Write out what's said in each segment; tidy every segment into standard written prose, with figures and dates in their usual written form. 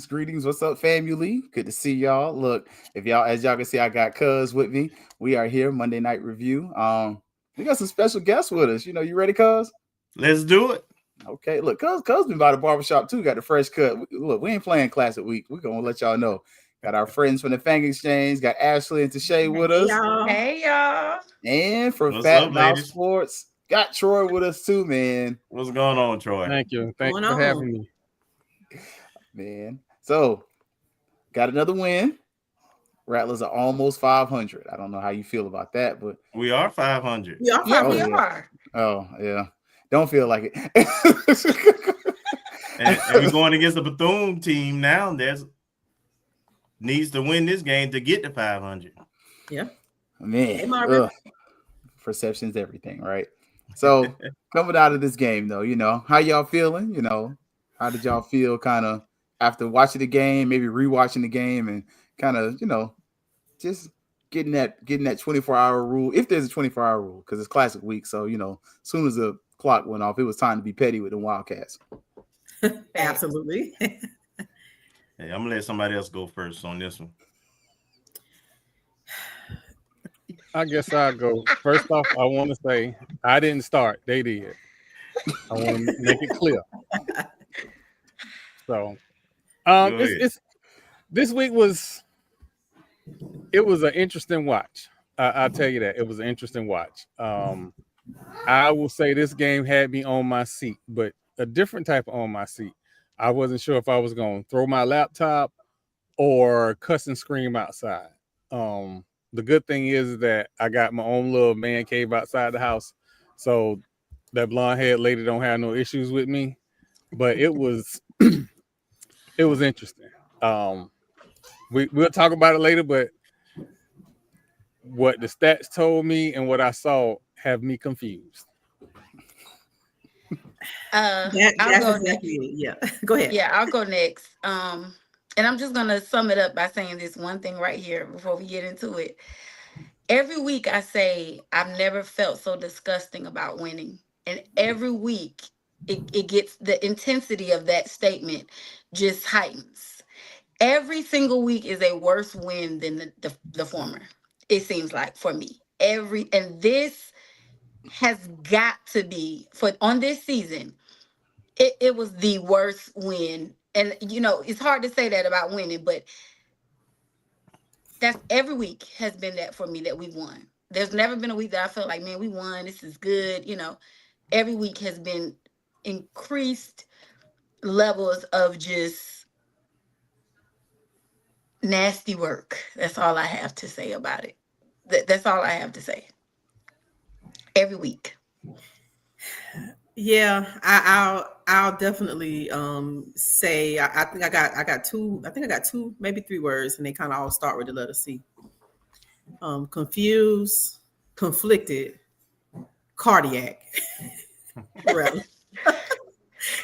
Greetings. What's up, family? Good to see y'all. Look, if y'all, as y'all can see, I got Cuz with me. We are here, Monday Night Review. We got some special guests with us. You ready, Cuz? Let's do it. Okay, look, Cuz been by the barbershop too. Got the fresh cut. Look, we ain't playing Classic Week. We're gonna let y'all know. Got our friends from the Fang Exchange. Got Ashley and Tashay with us. Hey y'all. And from What's Fat up, Mouth ladies? Sports, got Troy with us too, man. What's going on, Troy? Thank you. Thanks for having me. Man. So, got another win. Rattlers are almost 500. I don't know how you feel about that, but we are 500. We are 500. We are. Oh, yeah. Don't feel like it. and we're going against the Bethune team now. There's needs to win this game to get to 500. Yeah. Man, perception's everything, right? So, coming out of this game, though, how y'all feeling? How did y'all feel kind of after watching the game, maybe rewatching the game, and kind of, just getting that 24-hour rule, if there's a 24-hour rule, because it's Classic Week. So, as soon as the clock went off, it was time to be petty with the Wildcats. Absolutely. Hey, I'm gonna let somebody else go first on this one. I guess I'll go. First off, I want to say I didn't start. They did. I want to make it clear. So, this week was an interesting watch. I'll tell you that. It was an interesting watch. I will say this game had me on my seat, but a different type of on my seat. I wasn't sure if I was going to throw my laptop or cuss and scream outside. The good thing is that I got my own little man cave outside the house, so that blonde-haired lady don't have no issues with me. But it was it was interesting. We'll talk about it later, but what the stats told me and what I saw have me confused. I'll go next. Yeah, go ahead. Yeah, I'll go next. And I'm just gonna sum it up by saying this one thing right here before we get into it. Every week I say I've never felt so disgusting about winning, and every week it gets, the intensity of that statement just heightens. Every single week is a worse win than the former. It seems like, for me, and this has got to be on this season. It was the worst win. And, it's hard to say that about winning, but that's every week has been that for me, that we've won. There's never been a week that I felt like, man, we won. This is good. Every week has been increased levels of just nasty work. That's all I have to say about it. That's all I have to say. Every week. Yeah, I'll definitely say I think I got two, maybe three words, and they kind of all start with the letter C. Confused, conflicted, cardiac. Really.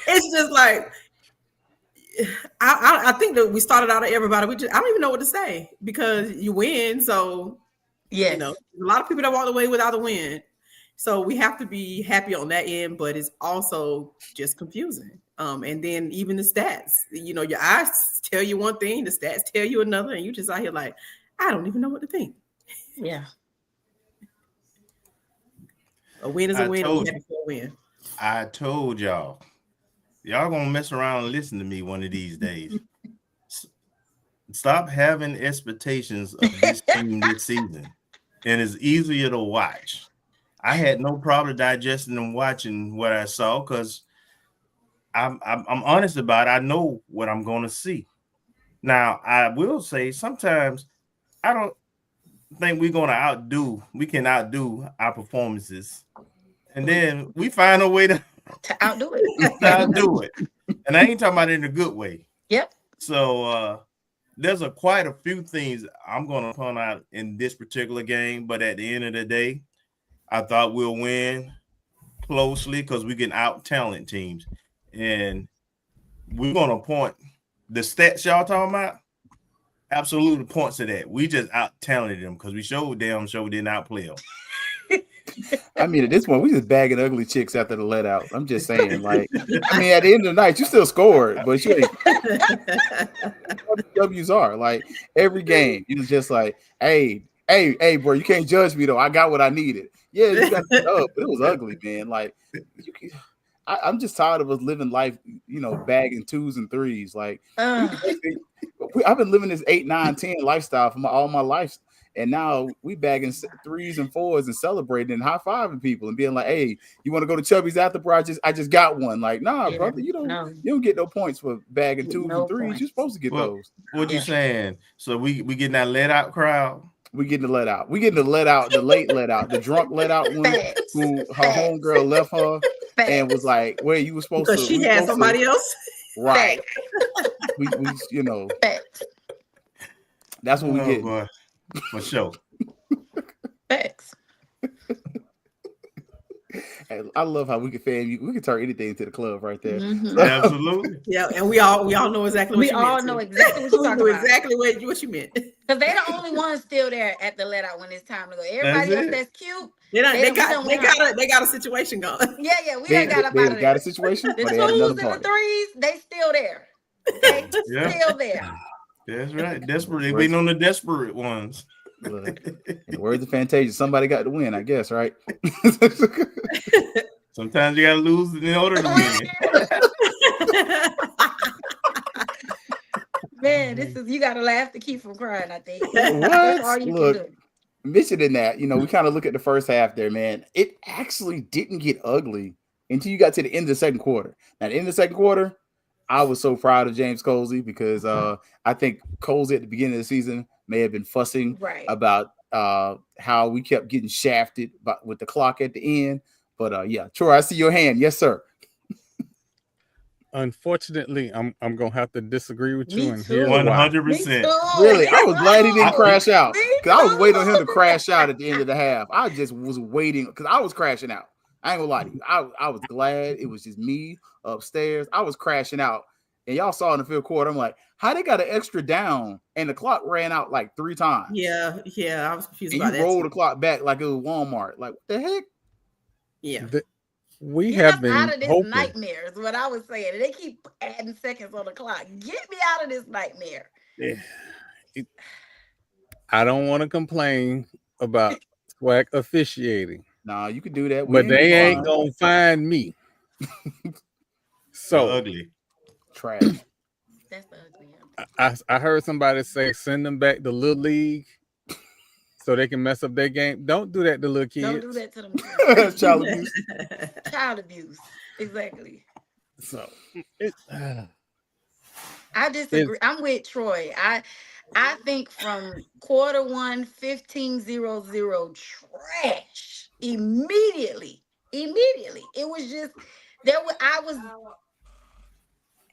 It's just like I think that we started out of everybody. I don't even know what to say, because you win. So yes. A lot of people that walked away without a win. So we have to be happy on that end, but it's also just confusing. And then even the stats, your eyes tell you one thing, the stats tell you another, and you just out here like, I don't even know what to think. Yeah. A win is a win. And we happy for a win. I told y'all gonna mess around and listen to me one of these days. Stop having expectations of this team this season, and it's easier to watch. I had no problem digesting and watching what I saw, because I'm honest about it. I know what I'm going to see. Now, I will say sometimes I think we can outdo our performances. And then we find a way to outdo it. outdo it. And I ain't talking about it in a good way. Yep. So there's quite a few things I'm going to point out in this particular game. But at the end of the day, I thought we'll win closely because we can out-talent teams. And we're going to point the stats y'all talking about, absolutely points to that. We just out-talented them because we didn't outplay them. I mean, at this point, we just bagging ugly chicks after the let out. I'm just saying, like, I mean, at the end of the night, you still scored, but you ain't. W's are like every game. You was just like, hey, bro, you can't judge me though. I got what I needed. Yeah, you got it up, but it was ugly, man. Like, I'm just tired of us living life, bagging 2s and 3s. Like, I've been living this 8, 9, 10 lifestyle for all my life. And now we bagging 3s and 4s and celebrating and high-fiving people and being like, "Hey, you want to go to Chubby's after, bro? I just got one." Like, nah, brother, you don't get no points for bagging 2s and 3s. You're supposed to get those. What you saying? So we getting that let out crowd? We getting the let out. We getting the let out, the late let out, the drunk let out one who her homegirl left her and was like, "Where you were supposed to?" Because she had somebody else. Right. we That's what we get. Boy. For sure. Facts. I love how we can we can turn anything into the club right there. Mm-hmm. Absolutely. Yeah, and we all know exactly what you meant. We all know exactly what you're talking about. Exactly what you meant. Because they're the only ones still there at the let out when it's time to go. Everybody else that's cute. They got a situation going. Yeah, we done got up out of got there. a situation. The 2s and the 3s, they still there. They still there. That's right. Desperate. They waiting on the desperate ones. Look, in the words of Fantasia, somebody got to win, I guess, right? Sometimes you gotta lose in order to win. Man, you gotta laugh to keep from crying, I think. That's all you Look, can do. Mentioning that, we kind of look at the first half there, man. It actually didn't get ugly until you got to the end of the second quarter. Now, at the end of the second quarter, I was so proud of James Colsey because I think Colsey at the beginning of the season may have been fussing about how we kept getting shafted with the clock at the end. But yeah, Troy, I see your hand. Yes, sir. Unfortunately, I'm gonna have to disagree with you. Me And here's 100%. Really, I was glad he didn't crash out because I was waiting on him to crash out at the end of the half. I just was waiting because I was crashing out. I ain't gonna lie to you. I was glad it was just me upstairs. I was crashing out. And y'all saw in the fifth quarter, I'm like, how they got an extra down and the clock ran out like 3 times? Yeah, I was confused and about you that. rolled the clock back like it was Walmart. Like, what the heck? Yeah. We have been out of this hoping. nightmare is what I was saying. They keep adding seconds on the clock. Get me out of this nightmare. I don't want to complain about SWAC officiating. Nah, you could do that. But they ain't gonna find me. So ugly. Trash. That's ugly. I heard somebody say send them back to Little League so they can mess up their game. Don't do that to little kids. Don't do that to them. Child abuse. Child abuse. Exactly. So I disagree. I'm with Troy. I think from quarter 1, 15-0-0 trash. Immediately. It was just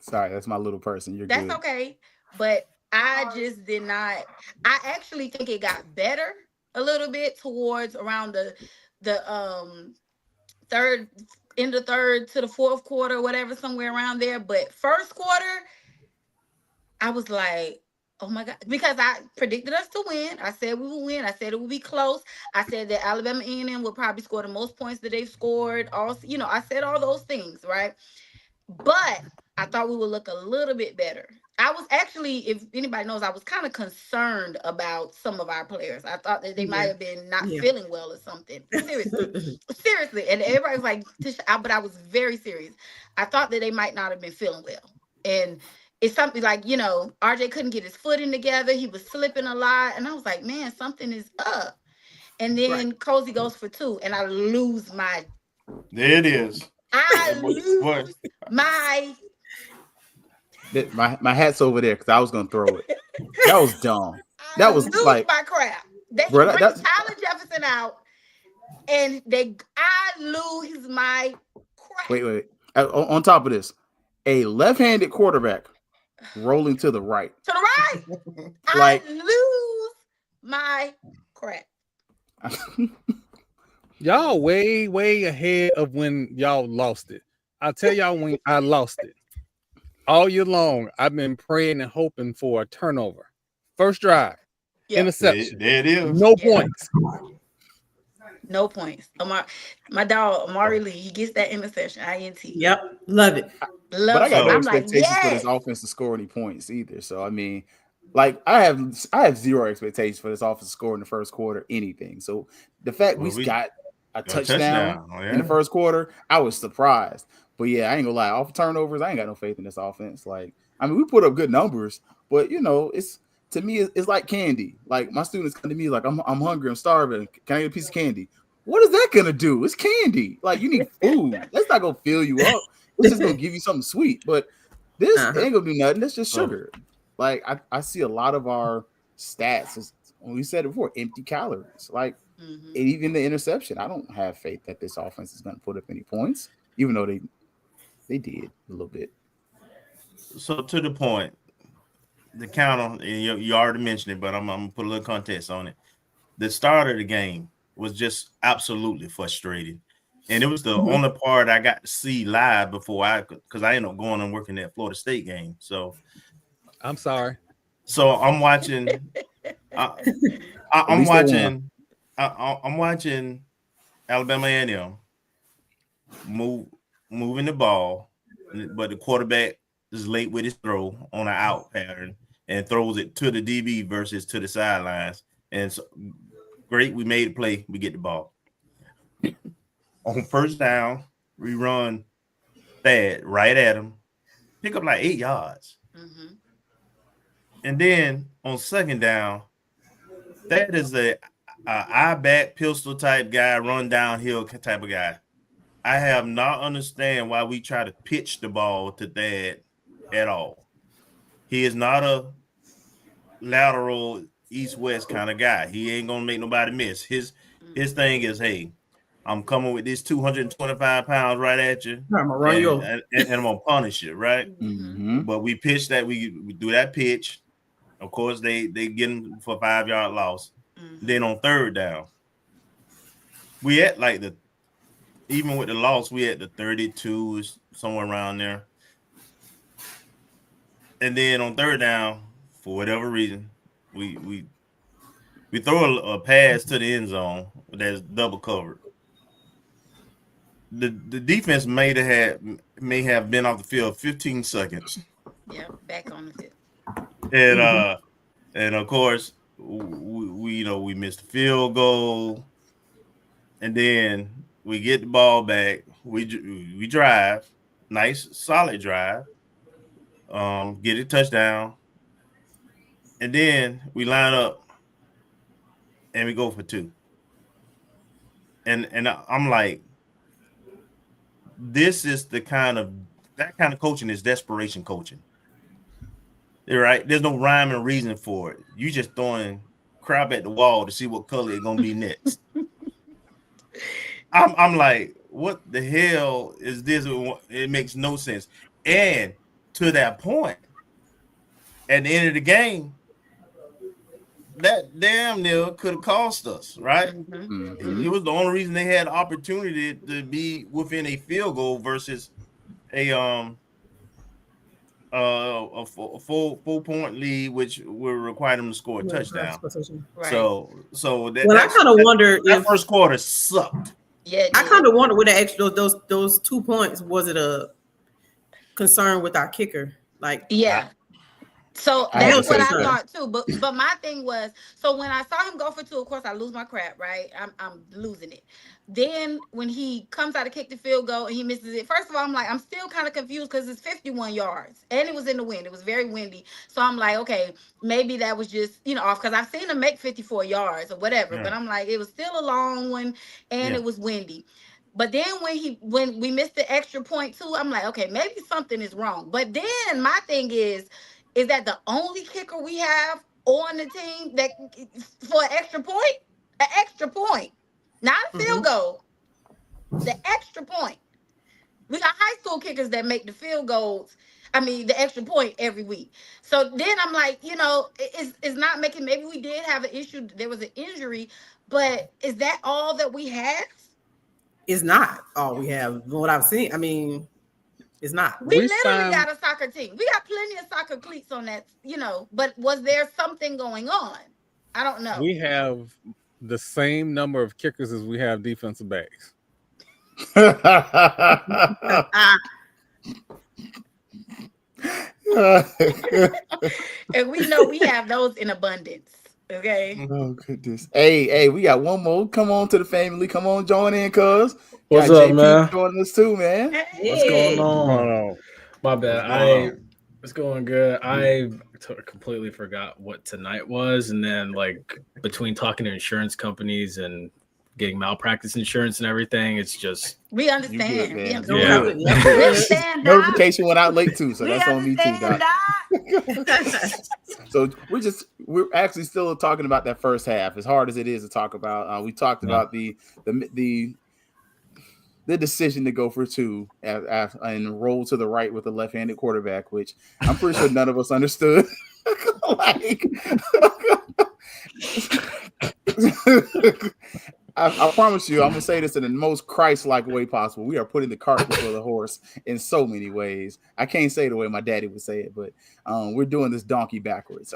Sorry, that's my little person. That's good. Okay. But I just did not. I actually think it got better a little bit towards around the third, in the third to the fourth quarter, whatever, somewhere around there. But first quarter, I was like, oh my God, because I predicted us to win. I said we would win. I said it would be close. I said that Alabama A&M would probably score the most points that they've scored. Also, I said all those things, right? But I thought we would look a little bit better. I was actually, if anybody knows, I was kind of concerned about some of our players. I thought that they might have been not feeling well or something. Seriously. And everybody was like, but I was very serious. I thought that they might not have been feeling well. And it's something like, RJ couldn't get his footing together. He was slipping a lot. And I was like, man, something is up. And then Cozy goes for 2 and I lose my. There it is. I lose my hat's over there because I was gonna throw it. That was dumb. That was like my crap. They Bro, bring Tyler Jefferson out, and I lose my crap. wait. On top of this, a left-handed quarterback rolling to the right. To the right. Like, I lose my crap. Y'all way ahead of when y'all lost it. I'll tell y'all when I lost it. All year long, I've been praying and hoping for a turnover. First drive, interception. There it is. No points. No points. My dog, Amari Lee, he gets that interception. INT. Yep. Love it. But I got no I'm like, expectations for this offense to score any points either. So I mean, like I have zero expectations for this offense to score in the first quarter, anything. So the fact we got a touchdown in the first quarter, I was surprised. But yeah, I ain't gonna lie, off turnovers, I ain't got no faith in this offense. Like, I mean, we put up good numbers, but you know, it's to me, it's like candy. Like my students come to me like, I'm hungry, I'm starving. Can I get a piece of candy? What is that gonna do? It's candy. Like you need food. That's not gonna fill you up. It's just gonna give you something sweet. But this ain't gonna do nothing. That's just sugar. Like I see a lot of our stats. We said it before, empty calories. Like even the interception. I don't have faith that this offense is gonna put up any points, even though they did a little bit. So to the point, the counter, you already mentioned it, but I'm gonna put a little context on it. The start of the game was just absolutely frustrating. And it was the only part I got to see live before because I ended up going and working that Florida State game. So I'm sorry. So I'm watching. I'm watching Alabama A&M moving the ball, but the quarterback is late with his throw on an out pattern and throws it to the DB versus to the sidelines. And so, great, we made a play. We get the ball. On first down, we run Thad right at him, pick up like 8 yards. And then on second down, that is a eye back pistol type guy, run downhill type of guy. I have not understand why we try to pitch the ball to Thad at all. He is not a lateral east-west kind of guy. He ain't gonna make nobody miss. His thing is, hey, I'm coming with this 225 pounds right at you. I'm gonna run you over. And I'm gonna punish you, right? But we pitch that, we do that pitch. Of course, they get him for a 5-yard loss. Then on third down, we at like even with the loss, we at the 32, somewhere around there. And then on third down, for whatever reason, we throw a pass to the end zone that's double covered. The defense may have been off the field 15 seconds. Yeah, back on the field. And of course we missed the field goal, and then we get the ball back. We drive, nice solid drive, get a touchdown, and then we line up and we go for 2. And I'm like, this is that kind of coaching is desperation coaching. Right? There's no rhyme and reason for it. You just throwing crap at the wall to see what color it's gonna be next. I'm like, what the hell is this? It makes no sense. And to that point, at the end of the game, that damn near could have cost us, right? It was the only reason they had the opportunity to be within a field goal versus a 4-point lead, which will require them to score a touchdown. Right. So that. Well, I kind of wonder that if first quarter sucked. Yeah, I kind of wonder with the extra those 2 points, was it a concern with our kicker? Like, yeah. So that's what I thought too. But my thing was, so when I saw him go for 2, of course I lose my crap, right? I'm losing it. Then when he comes out to kick the field goal and he misses it, first of all, I'm like, I'm still kind of confused because it's 51 yards and it was in the wind. It was very windy. So I'm like, okay, maybe that was just, off, because I've seen him make 54 yards or whatever. Yeah. But I'm like, it was still a long one and it was windy. But then when we missed the extra point too, I'm like, okay, maybe something is wrong. But then my thing is that the only kicker we have, on the team that for an extra point, not a field goal, the extra point. We got high school kickers that make the field goals. I mean, the extra point every week. So then I'm like, it's not making. Maybe we did have an issue. There was an injury, but is that all that we have? It's not all we have. What I've seen, I mean, it's not. We literally got a soccer team. We got plenty of soccer cleats on that, but was there something going on? I don't know. We have the same number of kickers as we have defensive backs. And we know we have those in abundance. Okay. Oh goodness. Hey, we got one more. Come on to the family. Come on, join in, cuz. What's up, man? Joining us too, man. Hey. What's going on? Oh, My bad. It's going good. I completely forgot what tonight was, and then between talking to insurance companies and getting malpractice insurance and everything, it's just We understand. Good, We man. understand. Yeah. We understand, Doc. Notification went out late too, so We that's on me too, understand, Doc. Doc. So we're actually still talking about that first half, as hard as it is to talk about. We talked about the decision to go for two and roll to the right with a left-handed quarterback, which I'm pretty sure none of us understood. I promise you, I'm gonna say this in the most Christ-like way possible. We are putting the cart before the horse in so many ways. I can't say the way my daddy would say it, but we're doing this donkey backwards.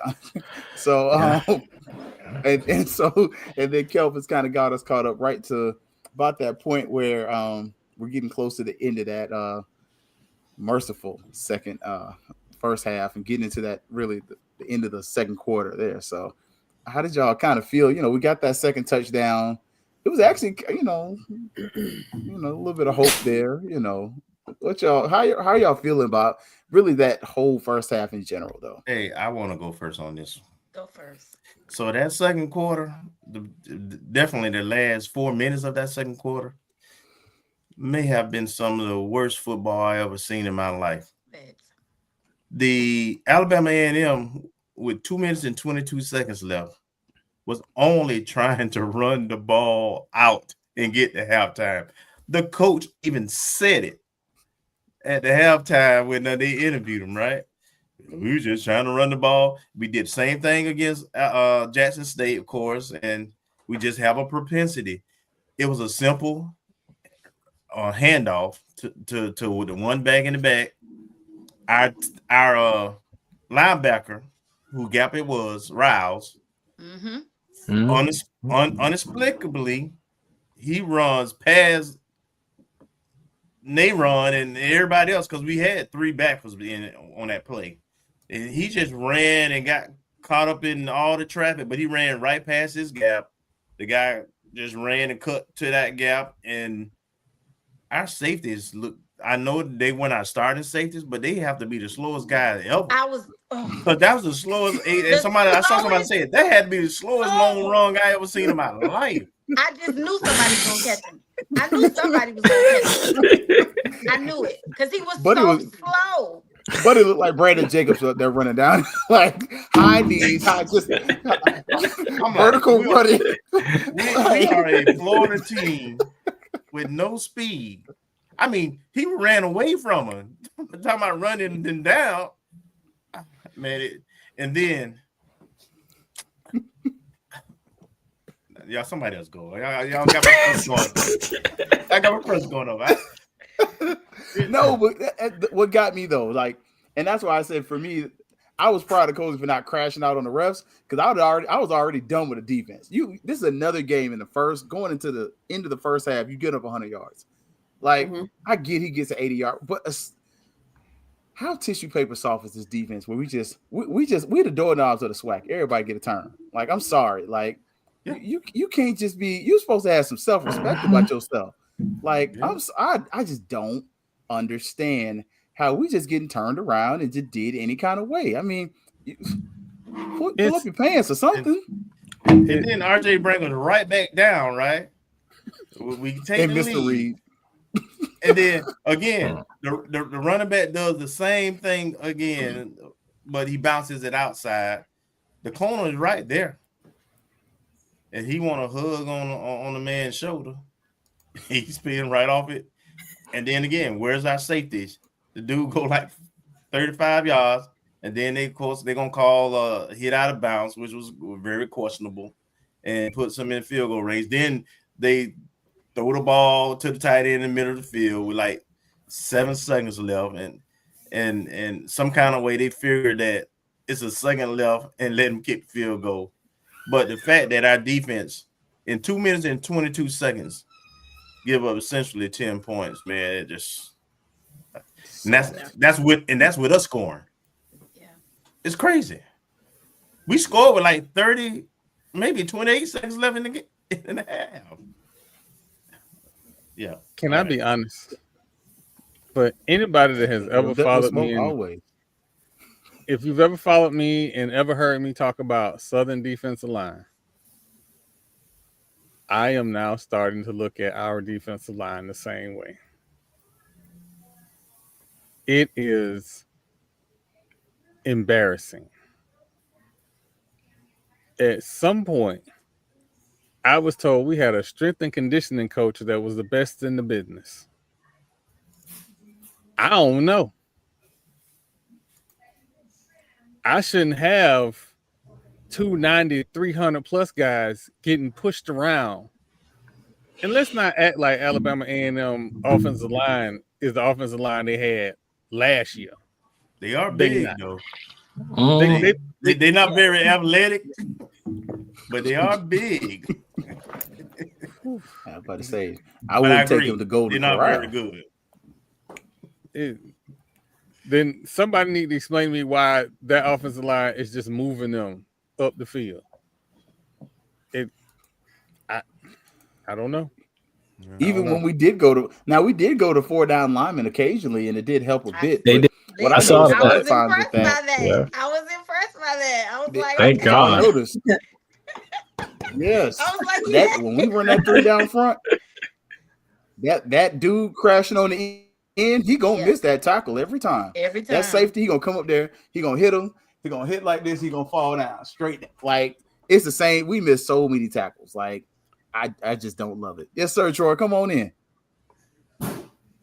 So and then Kelvin's kind of got us caught up right to about that point where we're getting close to the end of that merciful first half and getting into that really the end of the second quarter there. So how did y'all kind of feel? We got that second touchdown. It was actually, a little bit of hope there. What y'all? How y'all feeling about really that whole first half in general, though? Hey, I want to go first on this. Go first. So that second quarter, definitely the last 4 minutes of that second quarter, may have been some of the worst football I ever seen in my life. The Alabama A&M with 2 minutes and 22 seconds left was only trying to run the ball out and get to halftime. The coach even said it at the halftime when they interviewed him, right? We were just trying to run the ball. We did the same thing against Jackson State, of course, and we just have a propensity. It was a simple handoff to the one back in the back. Our linebacker, who gap it was, Riles, inexplicably, he runs past Nayron and everybody else because we had three backers on that play. And he just ran and got caught up in all the traffic, but he ran right past his gap. The guy just ran and cut to that gap, and our safeties look. I know they weren't our starting safeties, but they have to be the slowest guy ever. But that was the slowest. I saw somebody say it. That had to be the slowest long run I ever seen in my life. I just knew somebody was gonna catch him. I knew somebody was gonna catch him. I knew it because he was slow. But it looked like Brandon Jacobs up there running down like high knees, vertical running. We are a Florida team with no speed. I mean, he ran away from him. I'm talking about running them down, man. And then, y'all, somebody else go. Y'all got my first going. I got my first going over. No, but what got me though, and that's why I said for me, I was proud of Coach for not crashing out on the refs because I was already done with the defense. This is another game in the first, going into the end of the first half. You get up 100 yards. I get he gets an 80-yard, but how tissue paper soft is this defense where we're the doorknobs of the SWAC. Everybody get a turn. I'm sorry. You can't just be. You're supposed to have some self-respect about yourself. I just don't understand how we just getting turned around and just did any kind of way. I mean, pull up your pants or something. And then RJ brings us right back down, right? We take the Mr. lead. Reed. And then again, the running back does the same thing again, but he bounces it outside. The corner is right there, and he want to hug on the man's shoulder. He's spinning right off it, and then again, where's our safeties? The dude go like 35 yards, and then of course they're gonna call hit out of bounds, which was very questionable, and puts them in field goal range. Then they throw the ball to the tight end in the middle of the field with like 7 seconds left, and some kind of way they figure that it's a second left and let them kick the field goal. But the fact that our defense in 2 minutes and 22 seconds give up essentially 10 points, man, it just and that's with us scoring. Yeah. It's crazy. We scored with like 30, maybe 28 seconds left in the game in the half. Yeah. Can I be honest? But anybody that has ever followed me, if you've ever followed me and ever heard me talk about Southern defensive line, I am now starting to look at our defensive line the same way. It is embarrassing. At some point, I was told we had a strength and conditioning coach that was the best in the business. I don't know. I shouldn't have 290, 300 plus guys getting pushed around. And let's not act like Alabama A&M offensive line is the offensive line they had last year. They are big, though. They're not very athletic, but they are big. I was about to say, I wouldn't take him to go to They're not very good. Then somebody need to explain to me why that offensive line is just moving them up the field. I don't know. Even when we did go to 4-down linemen occasionally, and it did help a bit. They did. What I saw I was impressed by that. Yeah. I was impressed by that. I was like, thank okay. God. I noticed. Yes. I was like, yeah. When we run that 3 down front, that dude crashing on the end, he gonna miss that tackle every time. Every time. That safety, he gonna come up there, he gonna hit him, he gonna hit like this, he gonna fall down straight. Like it's the same. We miss so many tackles. Like I just don't love it. Yes, sir, Troy. Come on in.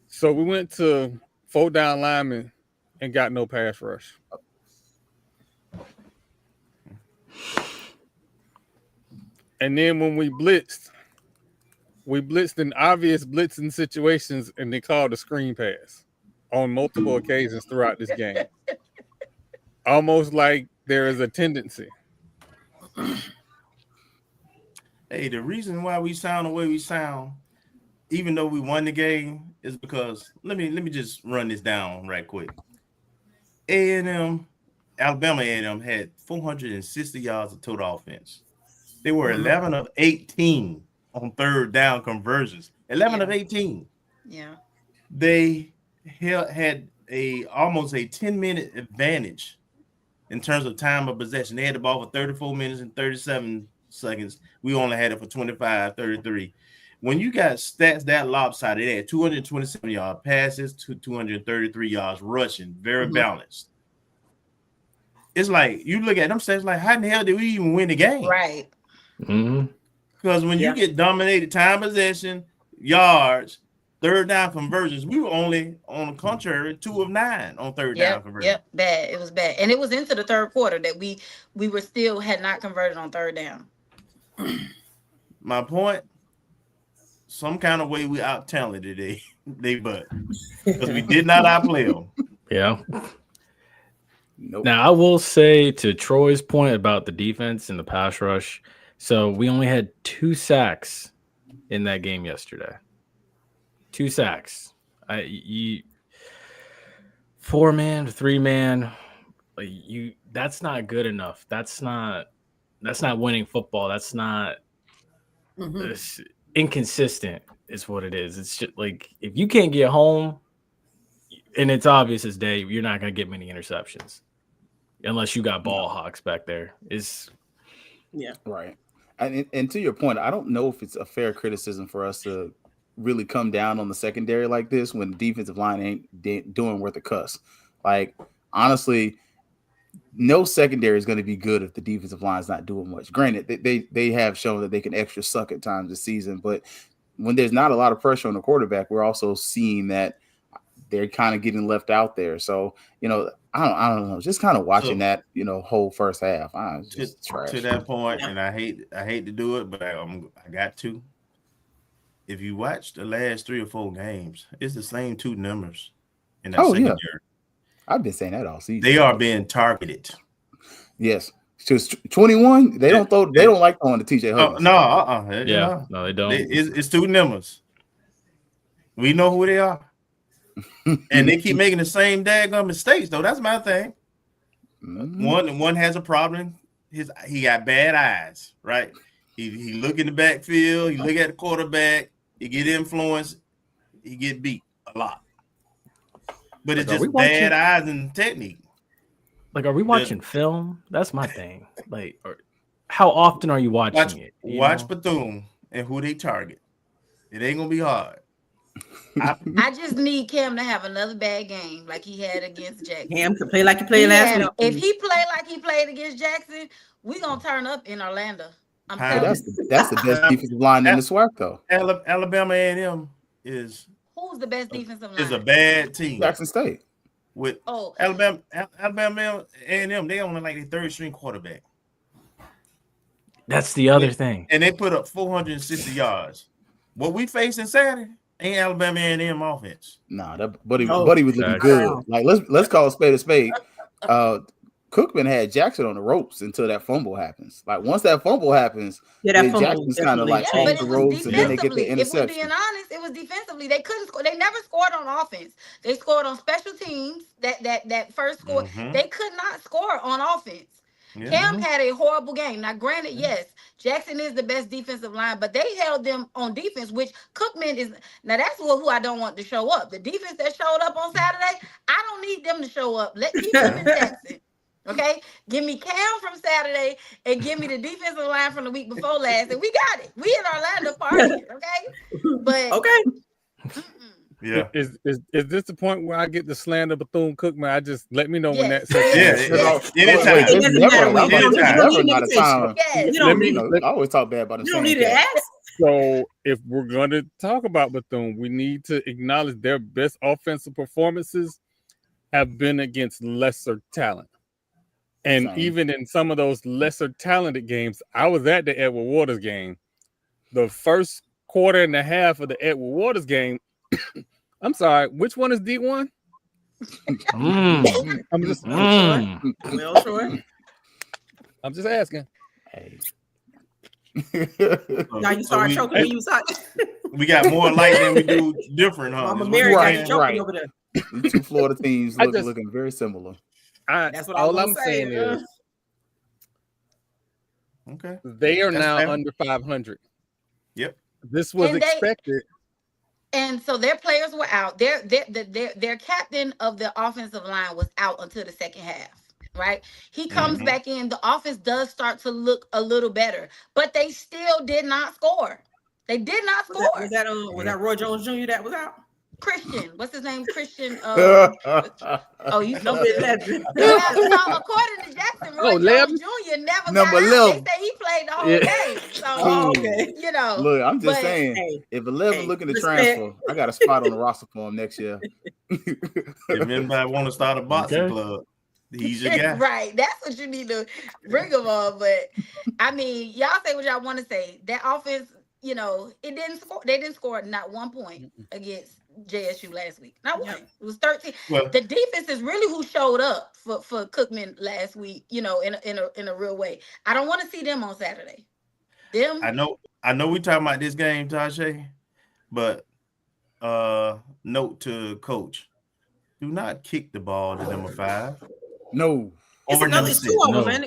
So we went to 4-down linemen and got no pass rush. And then when we blitzed in obvious blitzing situations, and they called a screen pass on multiple occasions throughout this game. Almost like there is a tendency. Hey, the reason why we sound the way we sound, even though we won the game, is because let me just run this down right quick. Alabama A&M had 460 yards of total offense. They were 11 of 18 on 3rd down conversions. 11 of 18. Yeah. They had almost a 10-minute advantage in terms of time of possession. They had the ball for 34 minutes and 37 seconds. We only had it for 25, 33. When you got stats that lopsided, they had 227 yard passes to 233 yards rushing, very balanced. It's like you look at them stats like, how in the hell did we even win the game? Right. Because when you get dominated time possession, yards, 3rd down conversions, we were only, on the contrary, 2 of 9 on 3rd down conversions. Yep, bad. It was bad. And it was into the 3rd quarter that we were still had not converted on 3rd down. My point, some kind of way we out-talented they but because we did not outplay them. Yeah. Nope. Now, I will say to Troy's point about the defense and the pass rush, so we only had 2 sacks in that game yesterday. 2 sacks. 4-man, 3-man. That's not good enough. That's not winning football. That's not it's inconsistent is what it is. It's just like if you can't get home, and it's obvious as day, you're not going to get many interceptions unless you got ball hawks back there. Right. And to your point, I don't know if it's a fair criticism for us to really come down on the secondary like this when the defensive line ain't doing worth a cuss. Like, honestly, no secondary is going to be good if the defensive line is not doing much. Granted, they have shown that they can extra suck at times this season, but when there's not a lot of pressure on the quarterback, we're also seeing that they're kind of getting left out there. So, I don't know, just kind of watching that, whole first half. Just trash. To that point, and I hate to do it, but I got to. If you watch the last 3 or 4 games, it's the same 2 numbers in that secondary. Yeah. I've been saying that all season. They are being targeted. Yes. Just 21. They don't throw. They don't like throwing to TJ Huggins. No, no, they don't. It's 2 numbers. We know who they are, and they keep making the same daggone mistakes. Though that's my thing. Mm-hmm. One has a problem. He got bad eyes. Right. He look in the backfield. He look at the quarterback. He get influenced. He get beat a lot. But it's just bad eyes and technique. Like, are we watching film? That's my thing. Like, how often are you watching it? Watch Bethune and who they target. It ain't gonna be hard. I just need Cam to have another bad game like he had against Jackson. Cam can play like he played last week. If he played like he played against Jackson, we gonna turn up in Orlando. That's the best defensive line in the SWAC, though. Alabama A&M is. Who's the best defensive line? Is a bad team. Jackson State. With Alabama A&M, they only like their 3rd string quarterback. That's the other thing. And they put up 460 yards. What we facing Saturday ain't Alabama A&M offense. Nah, Buddy was looking good. Like let's call a spade a spade. Cookman had Jackson on the ropes until that fumble happens. Like once that fumble happens, then Jackson's kind of like off the ropes, and then they get the interception. If we're being honest, it was defensively. They couldn't score. They never scored on offense. They scored on special teams. That first score, they could not score on offense. Yeah. Cam had a horrible game. Now, granted, yes, Jackson is the best defensive line, but they held them on defense, which Cookman is. Now, that's who I don't want to show up. The defense that showed up on Saturday, I don't need them to show up. Keep them in Jackson. Okay, give me Cam from Saturday and give me the defensive line from the week before last, and we got it. We in Orlando partying, okay? But okay, yeah. Is this the point where I get the slander Bethune Cookman? I just let me know when that's I always talk bad about him. You don't need to ask. So if we're going to talk about Bethune, we need to acknowledge their best offensive performances have been against lesser talent. And even in some of those lesser talented games, I was at the Edward Waters game. The first quarter and a half of the Edward Waters game, I'm sorry, which one is D1? I'm just I'm just asking. Hey. Now you start choking when you talk. We got more light than we do different, huh? Mama Mary got you choking over there. The 2 Florida teams looking very similar. That's what all I'm saying is, okay, they are now under 500. Yep, this was expected. And so their players were out. Their captain of the offensive line was out until the second half. Right, he comes back in. The offense does start to look a little better, but they still did not score. They did not score. Was that Roy Jones Jr. that was out? Christian, what's his name? Christian. You know that. So according to Jackson, Roy Jones Jr. never got out. They say he played the whole game. So Look, I'm just saying, if 11 looking to transfer, I got a spot on the roster for him next year. If anybody want to start a boxing club, he's your guy. Right, that's what you need to bring him on. But I mean, y'all say what y'all want to say. That offense, it didn't score. They didn't score not 1 point against JSU last week. Not one. It was 13. Well, the defense is really who showed up for Cookman last week, in a real way. I don't want to see them on Saturday. I know we talking about this game, Tajay, but note to coach. Do not kick the ball to number 5. No. It's number 6.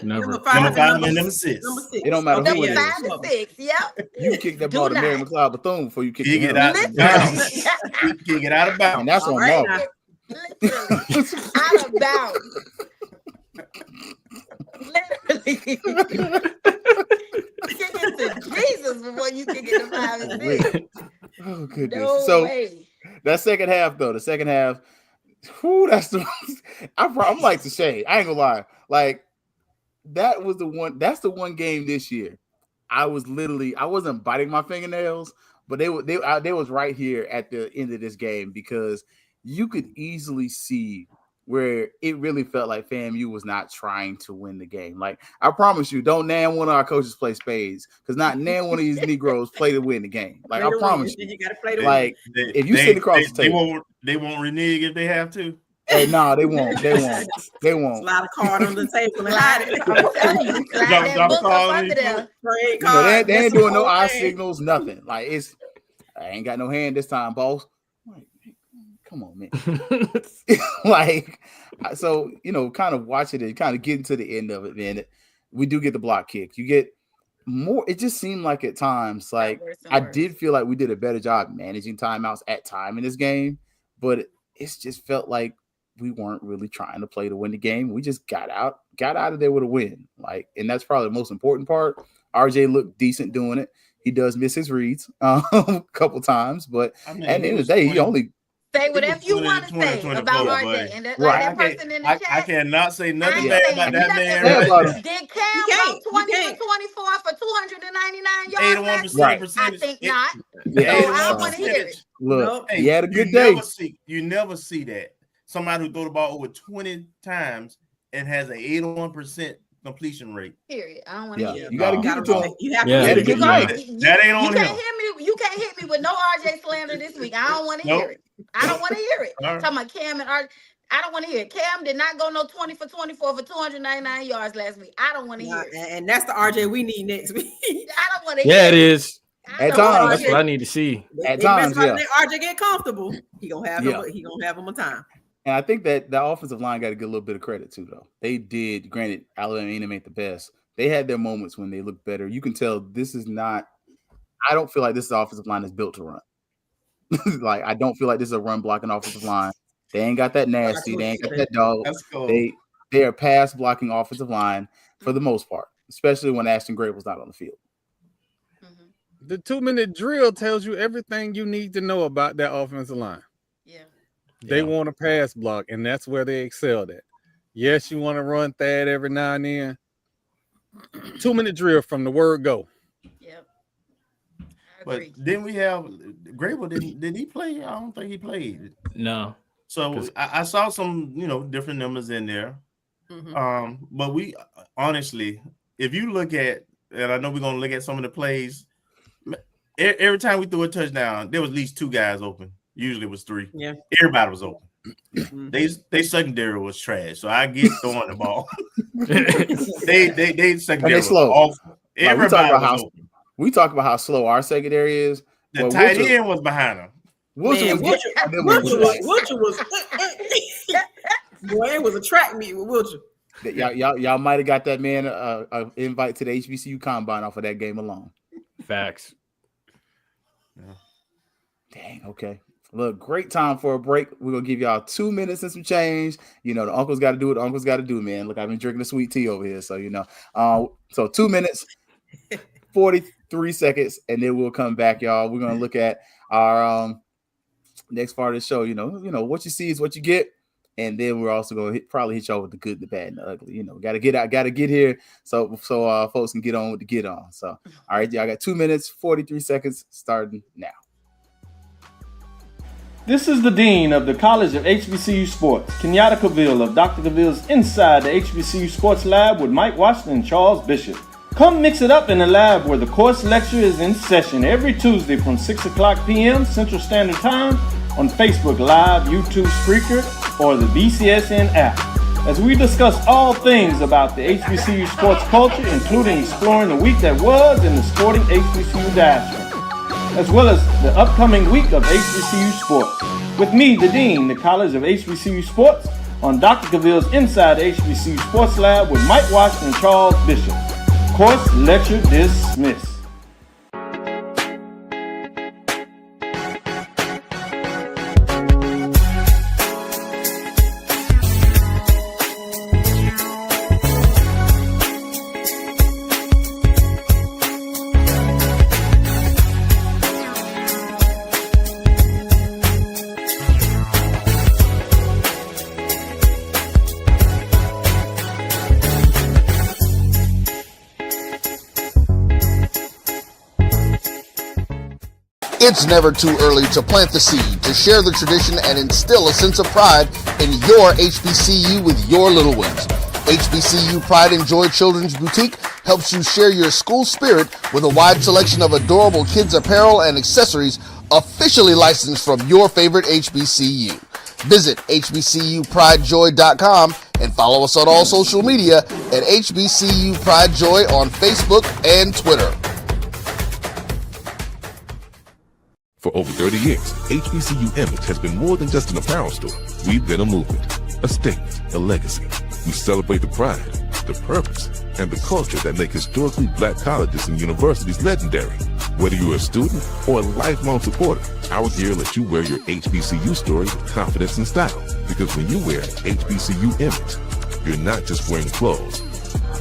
Number 5 and number 6. It don't matter who it is. 5 and 6. Yep. You kick that ball to Mary McLeod Bethune before you kick it out of bounds. Kick it out of bounds. And that's on Mark. Literally out of bounds. Literally. Kick it to Jesus before you kick it to 5 and 6. Oh goodness. No way. That second half, though, Who? That's the. I'm like the shade. I ain't gonna lie. Like that was the one. That's the one game this year. I wasn't biting my fingernails, but they was right here at the end of this game because you could easily see where it really felt like FAMU was not trying to win the game. Like I promise you, don't nan one of our coaches play spades because not nan one of these Negroes play to win the game. Like I promise you, you gotta play to like if you sit across the table, they won't renege if they have to. Hey, no, they won't. They won't. They won't. Slide a card on the table and hide it. I'm telling you, slide that book up under there. They ain't doing no eye signals, nothing. Like I ain't got no hand this time, boss. Like, come on, man. Like, so kind of watching it, kind of getting to the end of it, man. We do get the block kick. You get more. It just seemed like at times, like I did feel like we did a better job managing timeouts at time in this game, but it's just felt like we weren't really trying to play to win the game. We just got out of there with a win. Like, and that's probably the most important part. RJ looked decent doing it. He does miss his reads a couple times, but at the end of the day, he only say whatever you want to say about RJ. And that, like that person in the chat. I cannot say nothing bad about that man. Did Cam go 20 for 24 for 299 yards? 81% percentage. I think not. Yeah, so I don't want to hear it. Look, he had a good day. You never see that. Somebody who throw the ball over 20 times and has an 81% completion rate. Period. I don't want to hear it. You got to give it to him. You have to get a good night. That ain't on him. You can't hit me with no RJ slander this week. I don't want to hear it. I don't want to hear it. Right. Talking about Cam and RJ. I don't want to hear it. Cam did not go no 20 for 24 for 299 yards last week. I don't want to hear it. And that's the RJ we need next week. I don't want to hear it. Yeah, it is. At times, that's what I need to see. At times, yeah. RJ get comfortable. He gonna have him a time. And I think that the offensive line got to get a little bit of credit too, though. They did. Granted, Alabama ain't the best. They had their moments when they looked better. You can tell this is not. I don't feel like this offensive line is built to run. Like I don't feel like this is a run blocking offensive line. They ain't got that nasty. They ain't got that dog. That's cool. They are pass blocking offensive line for the most part, especially when Ashton Gray was not on the field. The 2-minute drill tells you everything you need to know about that offensive line. Yeah. They want to pass block, and that's where they excelled at. Yes, you want to run Thad every now and then. 2-minute drill from the word go. Yep. But then we have Grable. Did he play? I don't think he played. No. So I saw some, different numbers in there. Mm-hmm. But we honestly, if you look at, and I know we're gonna look at some of the plays. Every time we threw a touchdown, there was at least 2 guys open. Usually it was 3. Yeah, everybody was open. They secondary was trash, so I get throwing the ball. they secondary was slow. Awful. Everybody was open. We talk about how slow our secondary is. The tight end was behind him. Wilcher was boy, it was a track meet with Wilcher. Y'all might have got that man an invite to the HBCU combine off of that game alone. Facts. Yeah. Dang. Okay. Look, great time for a break. We're gonna give y'all 2 minutes and some change. The uncle's got to do what the uncle's got to do, man. Look, I've been drinking the sweet tea over here, so so 2 minutes, 43 seconds, and then we'll come back, y'all. We're gonna look at our next part of the show. What you see is what you get, and then we're also gonna probably hit y'all with the good, the bad, and the ugly. Got to get here, so folks can get on with the get on. So, all right, y'all got 2 minutes, 43 seconds, starting now. This is the Dean of the College of HBCU Sports, Kenyatta Cavill of Dr. Cavill's Inside the HBCU Sports Lab with Mike Washington and Charles Bishop. Come mix it up in the lab where the course lecture is in session every Tuesday from 6 o'clock p.m. Central Standard Time on Facebook Live, YouTube Spreaker, or the BCSN app, as we discuss all things about the HBCU sports culture, including exploring the week that was in the sporting HBCU diaspora, as well as the upcoming week of HBCU sports. With me, the Dean, the College of HBCU Sports, on Dr. Cavill's Inside the HBCU Sports Lab with Mike Washington and Charles Bishop. Course lecture dismissed. It's never too early to plant the seed, to share the tradition, and instill a sense of pride in your HBCU with your little ones. HBCU Pride and Joy Children's Boutique helps you share your school spirit with a wide selection of adorable kids apparel and accessories officially licensed from your favorite HBCU. Visit hbcupridejoy.com and follow us on all social media at HBCU Pride Joy on Facebook and Twitter. For over 30 years, HBCU Image has been more than just an apparel store. We've been a movement, a statement, a legacy. We celebrate the pride, the purpose, and the culture that make historically black colleges and universities legendary. Whether you're a student or a lifelong supporter, our gear lets you wear your HBCU story with confidence and style. Because when you wear HBCU Image, you're not just wearing clothes.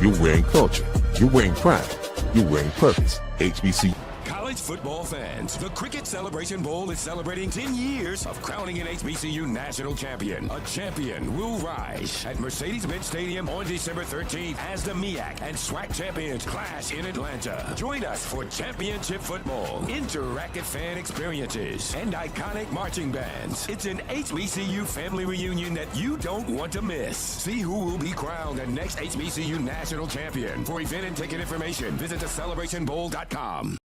You're wearing culture. You're wearing pride. You're wearing purpose. HBCU. College football fans, the Cricket Celebration Bowl is celebrating 10 years of crowning an HBCU national champion. A champion will rise at Mercedes-Benz Stadium on December 13th as the MEAC and SWAC champions clash in Atlanta. Join us for championship football, interactive fan experiences, and iconic marching bands. It's an HBCU family reunion that you don't want to miss. See who will be crowned the next HBCU national champion. For event and ticket information, visit thecelebrationbowl.com.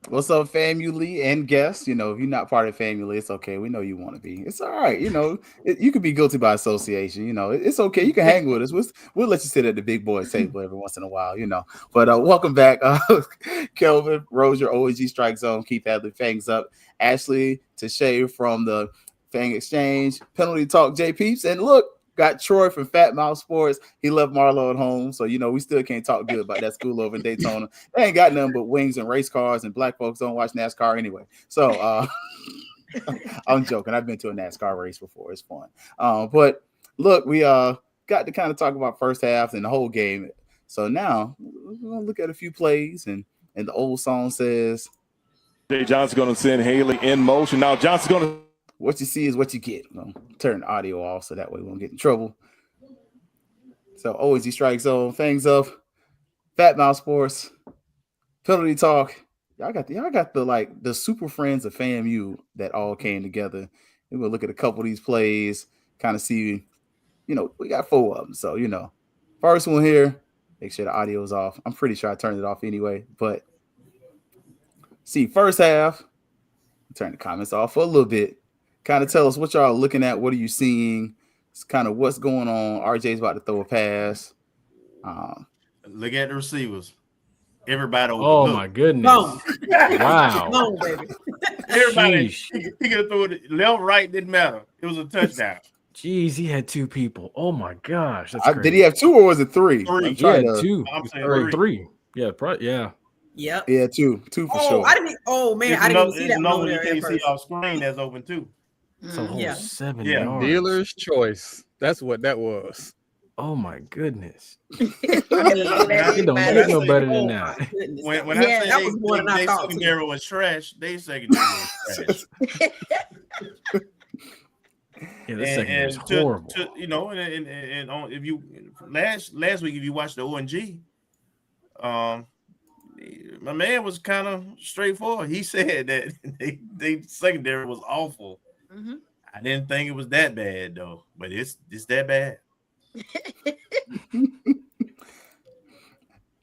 What's up, family and guests? You know, if you're not part of family, it's okay. We know you want to be. It's all right. You know, you could be guilty by association. You know, it's okay. You can hang with us. We'll let you sit at the big boys table every once in a while. You know. But welcome back, Kelvin, Rozier, OAG Strike Zone, Keith Hadley, Fangs Up, Ashley, Tashay from the Fang Exchange, Penalty Talk, J Peeps, and look. Got Troy from Fat Mouth Sports. He left Marlo at home. So, you know, we still can't talk good about that school over in Daytona. They ain't got nothing but wings and race cars, and black folks don't watch NASCAR anyway. So, I'm joking. I've been to a NASCAR race before. It's fun. But look, we got to kind of talk about first half and the whole game. So now we're going to look at a few plays, and the old song says, Jay Johnson's going to send Haley in motion. Now Johnson's going to. What you see is what you get. Turn the audio off so that way we won't get in trouble. So OAG Strike Zone, Fangs Up, Fat Mouth Sports, Penalty Talk. Y'all got the super friends of FAMU that all came together. And we'll look at a couple of these plays, kind of see, you know, we got 4 of them. So, you know, first one here, make sure the audio is off. I'm pretty sure I turned it off anyway, but see, first half, turn the comments off for a little bit. Kind of tell us what y'all are looking at. What are you seeing? It's kind of what's going on. RJ's about to throw a pass. Look at the receivers. Everybody. Oh my goodness! Wow! No, baby. Everybody. He could have thrown it left, right. Didn't matter. It was a touchdown. Jeez, he had 2 people. Oh my gosh! Did he have 2 or was it 3? 3. He had 2. I'm saying 3. Yeah, yeah. Yep. Yeah, 2 for sure. I didn't even see that one over there. You can't see off screen that's open too. So 7 Yeah. yards. Dealer's choice. That's what that was. Oh my goodness! It don't get no better than that. When I say that was more than I thought. Secondary was trash, they secondary was trash. Yeah, this secondary is horrible. You know, and on, if you last week, if you watched the ONG, my man was kind of straightforward. He said that they secondary was awful. Mm-hmm. I didn't think it was that bad though, but it's that bad.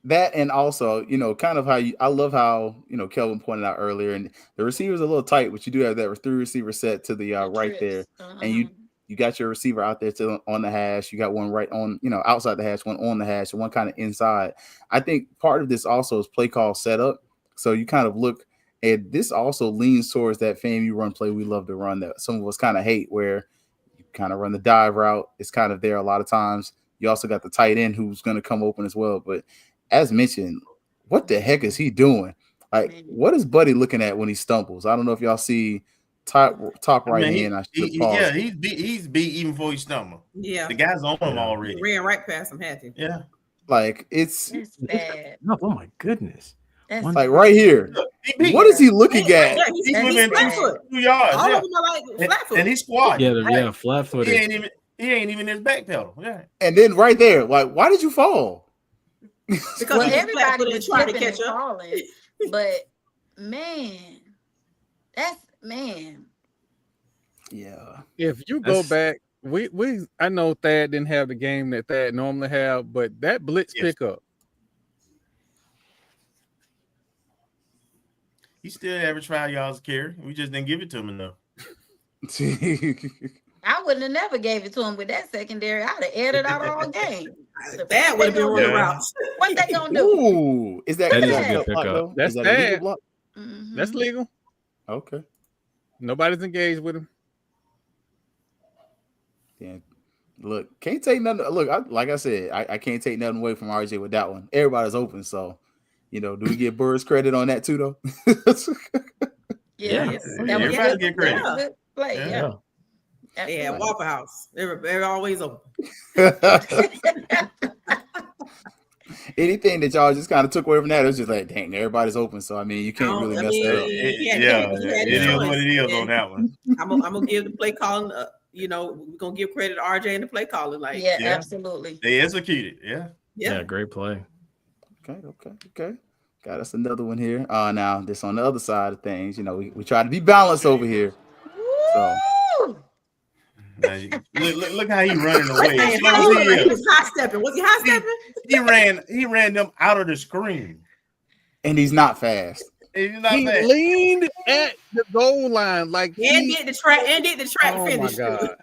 That, and also, you know, kind of I love how, you know, Kelvin pointed out earlier, and the receiver's a little tight, but you do have that 3 receiver set to the right there, and you got your receiver out there on the hash. You got one right on, you know, outside the hash, one on the hash, and one kind of inside. I think part of this also is play call setup. So you kind of look. And this also leans towards that FAMU run play we love to run that some of us kind of hate, where you kind of run the dive route. It's kind of there a lot of times. You also got the tight end who's going to come open as well. But as mentioned, what the heck is he doing? Like, what is Buddy looking at when he stumbles? I don't know if y'all see top right hand. Yeah, he's beat even before he stumbled. Yeah. The guy's on him already. Ran right past him, had to. Yeah. Like, it's bad. No, oh my goodness. That's Like right here. What is he looking at? Yeah, he's flat foot. 2 yards. All Yeah. of them are like flat foot. And he's squatting. Yeah, right. yeah, flat He footed. ain't even his back pedal. Yeah. And then right there, like, why did you fall? Because Well, he's flat everybody footed was and trying to slipping and catch up. falling, but man, that's man. Yeah. If you go back, I know Thad didn't have the game that Thad normally have, but that blitz pickup. He still averaged 5 yards a carry. We just didn't give it to him enough. I wouldn't have never gave it to him with that secondary. I'd have aired it out all game. That would have been running routes. What they gonna do? Ooh, is that That is is a that good cut block, pickup. though? That's Is that a legal Thad. block? Mhm. That's legal. Okay. Nobody's engaged with him. Yeah. Look, can't take nothing. Look, like I said, I can't take nothing away from RJ with that one. Everybody's open, so do we get Burris credit on that too, though? Yeah, Yes. that was Everybody good. get credit. That was a good play. Yeah. Yeah. Yeah, Absolutely. Waffle House. They're always open. Anything that y'all just kind of took away from that, it was just like, dang, everybody's open. So I mean, you can't really mess that up. It is what it is on that one. I'm gonna give the play calling. We're gonna give credit to RJ and the play calling. Like, Yeah, absolutely. They executed. Yeah. Yeah, great play. Okay. Got us another one here. Now this on the other side of things. We try to be balanced over here. So Now, look how he running away. he was high stepping. Was he high stepping? He ran them out of the screen. And he's not fast. He's not He fast. leaned at the goal line like And did the track Oh finish. my God.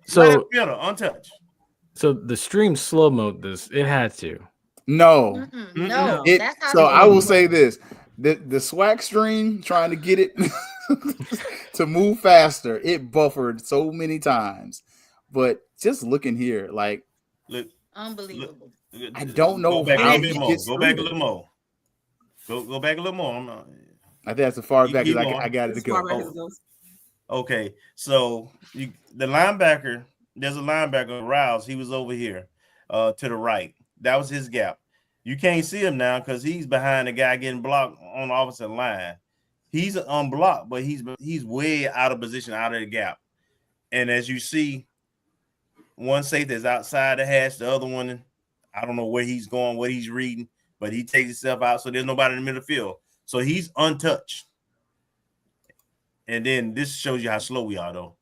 So untouched. So the stream slow mode this. It had to. No. No. That's how So they I do will it. say this: the swag stream trying to get it to move faster, it buffered so many times. But just looking here, like, Look, unbelievable. I don't know Go back how a little he more. gets Go through back a it. little more. Go back a little more. I think that's as far back as Keep going. I got it to go. Okay, so the linebacker, there's a linebacker, Rouse. He was over here to the right. That was his gap. You can't see him now because he's behind the guy getting blocked on the opposite line. He's unblocked, but he's way out of position, out of the gap. And as you see, one safety is outside the hash, the other one, I don't know where he's going, what he's reading, but he takes himself out, so there's nobody in the middle field. So he's untouched. And then this shows you how slow we are, though.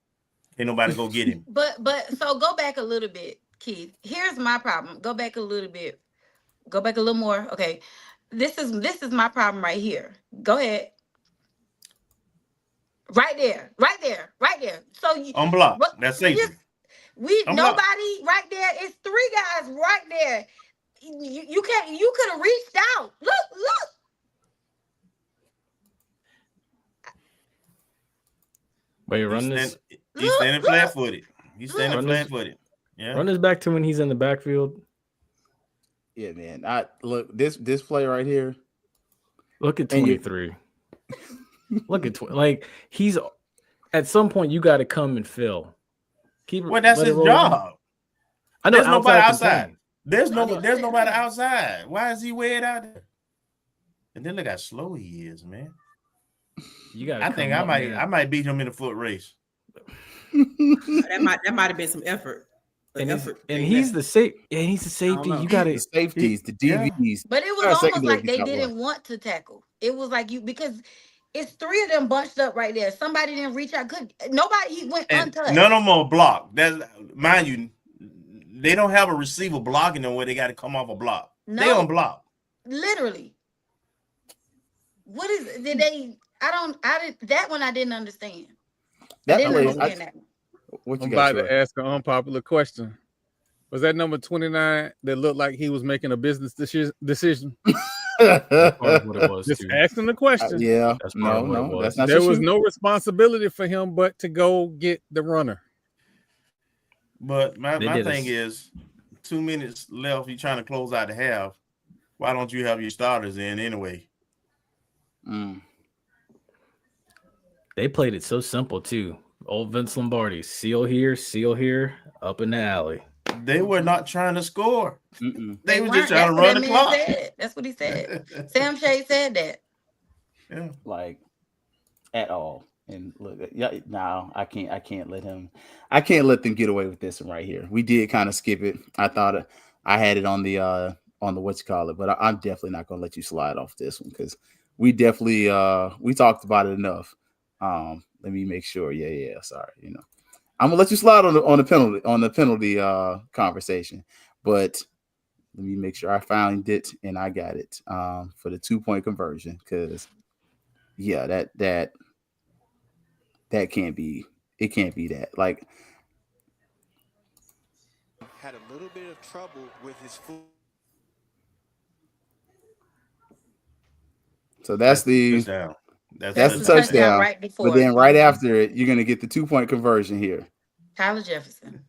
Ain't nobody go get him. But so go back a little bit, Keith. Here's my problem. Go back a little bit. Go back a little more. Okay. This is my problem right here. Go ahead. Right there. So you Unblocked. That's safety. Nobody right there. It's three guys right there. You can't. You could have reached out. Look. Wait, run this. He's standing flat-footed. Yeah. Run this back to when he's in the backfield. Yeah, man. Look this play right here. Look at 23. Look at like he's at some point you got to come and fill. That's his job. I know. There's nobody outside. contained. There's nobody outside. Why is he way out there? And then look how slow he is, man. You got. I think I might beat him in a foot race. that might have been some effort. He's the safety. You got the safeties, the DVs. But it was almost like they didn't want to tackle. It was like because it's three of them bunched up right there. Somebody didn't reach out. He went untouched. None of them are blocked. That's mind you, they don't have a receiver blocking them where they got to come off a block. No. They unblocked. Literally. What is did they? That one I didn't understand. That I didn't play, understand that one. What you I'm got, about to ask an unpopular question. Was that number 29 that looked like he was making a business decision? That's part of what it was. Just too. asking the question. Yeah. That's part of what it No. was. That's not There your was shoe. no responsibility for him but to go get the runner. But my did thing is 2 minutes left. You're trying to close out the half. Why don't you have your starters in anyway? They played it so simple too. Old Vince Lombardi, seal here, up in the alley. They were not trying to score. They were just trying That's to what run that the man clock. said. That's what he said. Sam Shea said that. Yeah. Like at all. And look, yeah, no, I can't let them get away with this one right here. We did kind of skip it. I thought I had it on the what you call it, but I'm definitely not gonna let you slide off this one because we definitely we talked about it enough. Let me make sure. Yeah. Sorry, I'm gonna let you slide on the penalty conversation, but let me make sure I found it and I got it for the 2-point conversion because yeah, that can't be that. Like had a little bit of trouble with his foot. So that's the touchdown. That's the touchdown. Right before. But then right after it, you're gonna get the 2-point conversion here. Tyler Jefferson,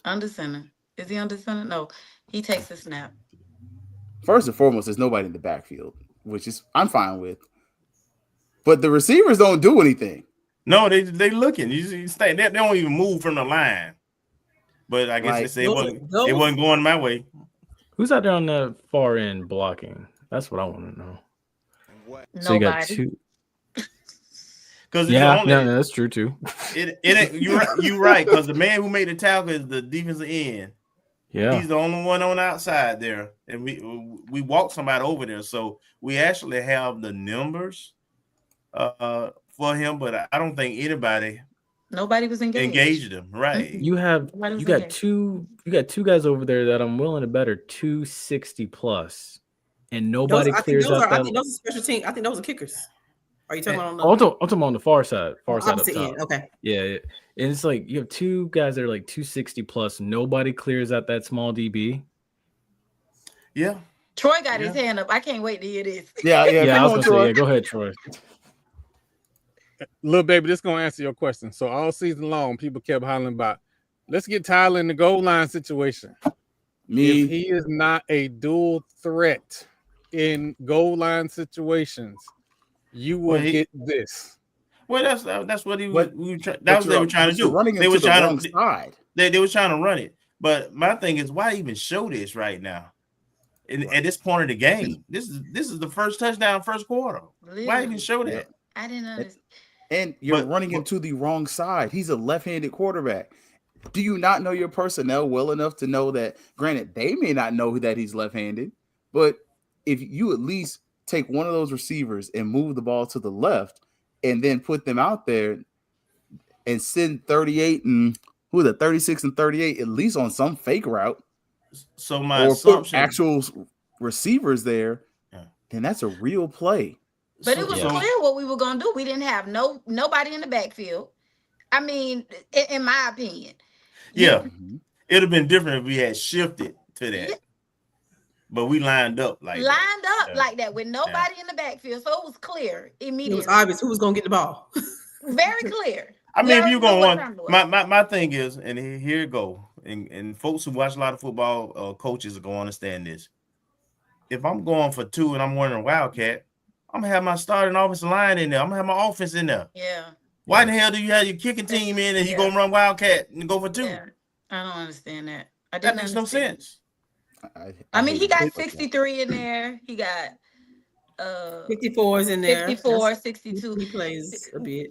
under center. Is he under center? No, he takes the snap. First and foremost, there's nobody in the backfield, which is I'm fine with. But the receivers don't do anything. No, they looking. You stay. They don't even move from the line. But I guess Like, they say it wasn't going my way. Who's out there on the far end blocking? That's what I want to know. Nobody. So you got two. Because that's true too. You're right. Because the man who made the tackle is the defensive end. Yeah, he's the only one on the outside there, and we walked somebody over there. So we actually have the numbers for him, but I don't think nobody was engaged him. Right? You got two guys over there that I'm willing to bet are 260 plus, and nobody clears out. I think those are special team. I think those are kickers. Are you talking about? I'm talking on the far side up top. End. Okay. Yeah, and it's like you have two guys that are like 260 plus. Nobody clears out that small DB. Yeah. Troy got his hand up. I can't wait to hear this. Yeah. I was gonna say, go ahead, Troy. Little baby, this gonna answer your question. So all season long, people kept hollering about, let's get Tyler in the goal line situation. If he is not a dual threat in goal line situations, you will get this. Well, that's what he was. That's what they were trying to do. They were trying to side. They were trying to run it. But my thing is, why even show this right now? At this point of the game, this is the first touchdown, first quarter. Literally. Why even show that? I didn't understand. And you're running him to the wrong side. He's a left-handed quarterback. Do you not know your personnel well enough to know that? Granted, they may not know that he's left-handed, but if you at least take one of those receivers and move the ball to the left and then put them out there and send 38 and 36 and 38 at least on some fake route. So my assumption, actual receivers there, then that's a real play. But it was clear what we were gonna do. We didn't have nobody in the backfield. I mean, in my opinion. Yeah, it'd have been different if we had shifted to that. Yeah. But we lined up like that with nobody in the backfield, so it was clear immediately. It was obvious who was gonna get the ball. Very clear. I mean, if you're gonna want my thing is, and here it go, and folks who watch a lot of football, coaches are gonna understand this. If I'm going for 2 and I'm running a Wildcat, I'm gonna have my starting offensive line in there. I'm gonna have my offense in there. Yeah. Why the hell do you have your kicking team in and you gonna run Wildcat and go for 2? Yeah. I don't understand that. That makes no sense. I mean, he got 63 in there. He got 54s in there. 54, 62. He plays a bit.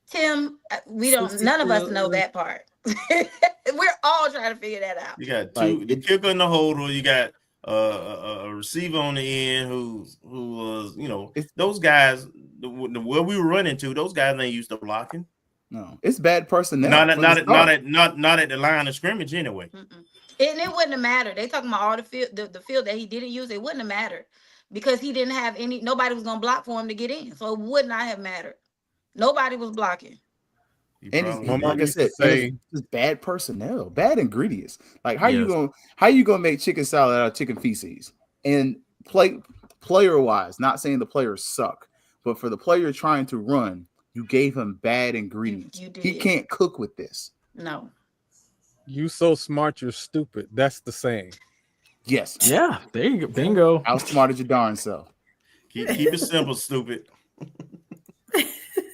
Tim, none of us know that part. We're all trying to figure that out. You got the kicker in the holder. You got a receiver on the end who was, those guys, where we were running to, those guys ain't used to blocking. No, it's bad personnel. Not at the line of scrimmage anyway. Mm-mm. And it wouldn't have mattered. They talking about all the field, the field that he didn't use. It wouldn't have mattered because he didn't have nobody was gonna block for him to get in. So it would not have mattered. Nobody was blocking. And like I said, it's bad personnel, bad ingredients. Like how you gonna make chicken salad out of chicken feces? And player wise, not saying the players suck, but for the player trying to run, you gave him bad ingredients. You did. He can't cook with this. No. You so smart, you're stupid. That's the saying. Yes. Yeah. There you go. Bingo. Outsmarted your darn self. Keep it simple, stupid.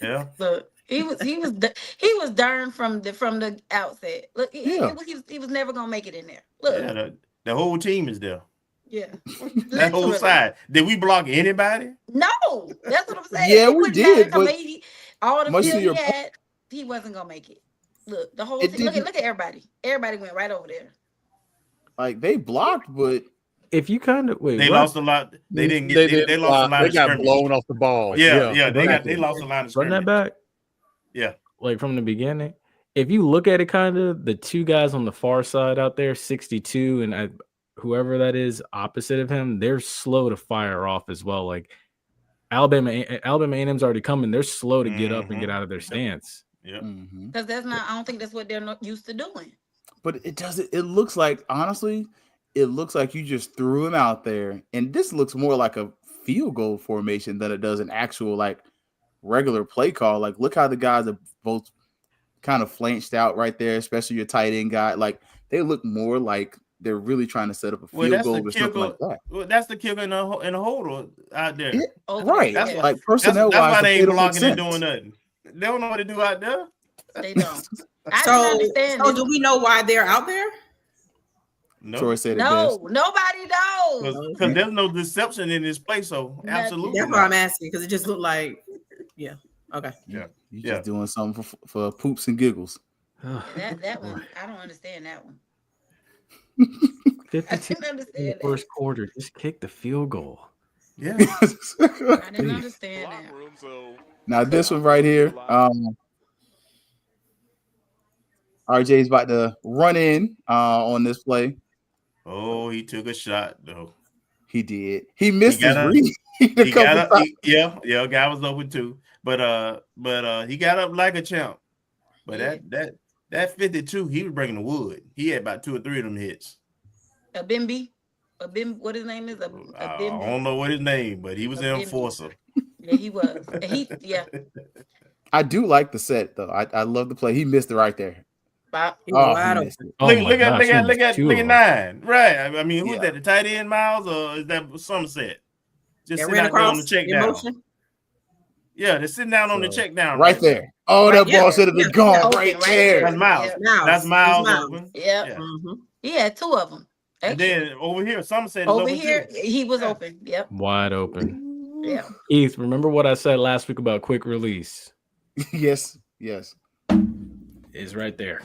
Yeah. He was darn from the outset. Look, he was never gonna make it in there. Look, yeah, the whole team is there. Yeah, that whole side. Did we block anybody? No, that's what I'm saying. Yeah, we did. But all the field he had, he wasn't gonna make it. Look, the whole team. Look at everybody. Everybody went right over there. Like they blocked, but if you kind of they lost a lot. They didn't get. They lost a lot. They got blown off the ball. Yeah. They lost a lot of scrimmage. Run that back. Yeah, like from the beginning. If you look at it, kind of the two guys on the far side out there, 62 and whoever that is opposite of him, they're slow to fire off as well. Like Alabama A&M's already coming. They're slow to get up and get out of their stance. Yeah, because that's not. I don't think that's what they're not used to doing. But it doesn't. It looks like, honestly, it looks like you just threw him out there, and this looks more like a field goal formation than it does an actual like regular play call. Like, look how the guys are both kind of flanched out right there, especially your tight end guy. Like, they look more like they're really trying to set up a field goal or something like that. Well, that's the kicker in the holder out there. Right. That's like personnel that's wise, why they ain't blocking and doing nothing. They don't know what to do out there. They don't. So do we know why they're out there? No. Troy said no, nobody knows. Because there's no deception in this place. So absolutely. That's why I'm asking, because it just looked like, yeah. Okay. Yeah. You're just doing something for poops and giggles. that one, I don't understand that one. 52 in the first quarter, just kick the field goal. Yeah. I didn't understand that. Now this one right here, RJ's about to run in on this play. Oh, he took a shot though. He did. He missed his read. Guy was open too. But he got up like a champ. But that 52, he was bringing the wood. He had about 2 or 3 of them hits. What his name is? I don't know what his name, but he was an enforcer. Yeah, he was. I do like the set though. I love the play. He missed it right there. Look at 9. Right. I mean, who's that? The tight end, Miles, or is that Somerset? Just sitting out there on the check down. Yeah, they're sitting down on the check down. Right there. Oh, that ball should have been gone right there. That's Miles. That's Miles open. Yeah. Mm-hmm. He had 2 of them. And then over here, Somerset is over open here, too. he was open. Yep. Wide open. Yeah. Heath, remember what I said last week about quick release? Yes. Is right there.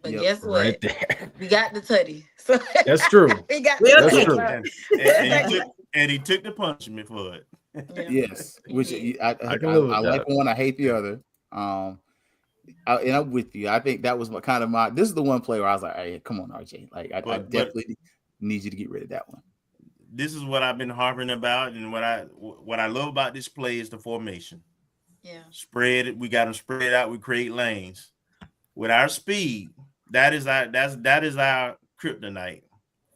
But guess what? Right there. We got the tutty. So that's true. We got that's true. And he took the punishment for it. Yeah. Yes, which I like one. I hate the other. And I'm with you. I think that was this is the one play where I was like, hey, come on, RJ. Like, I definitely need you to get rid of that one. This is what I've been harping about, and what I love about this play is the formation. Yeah. Spread it. We got them spread out. We create lanes. With our speed, that is our kryptonite.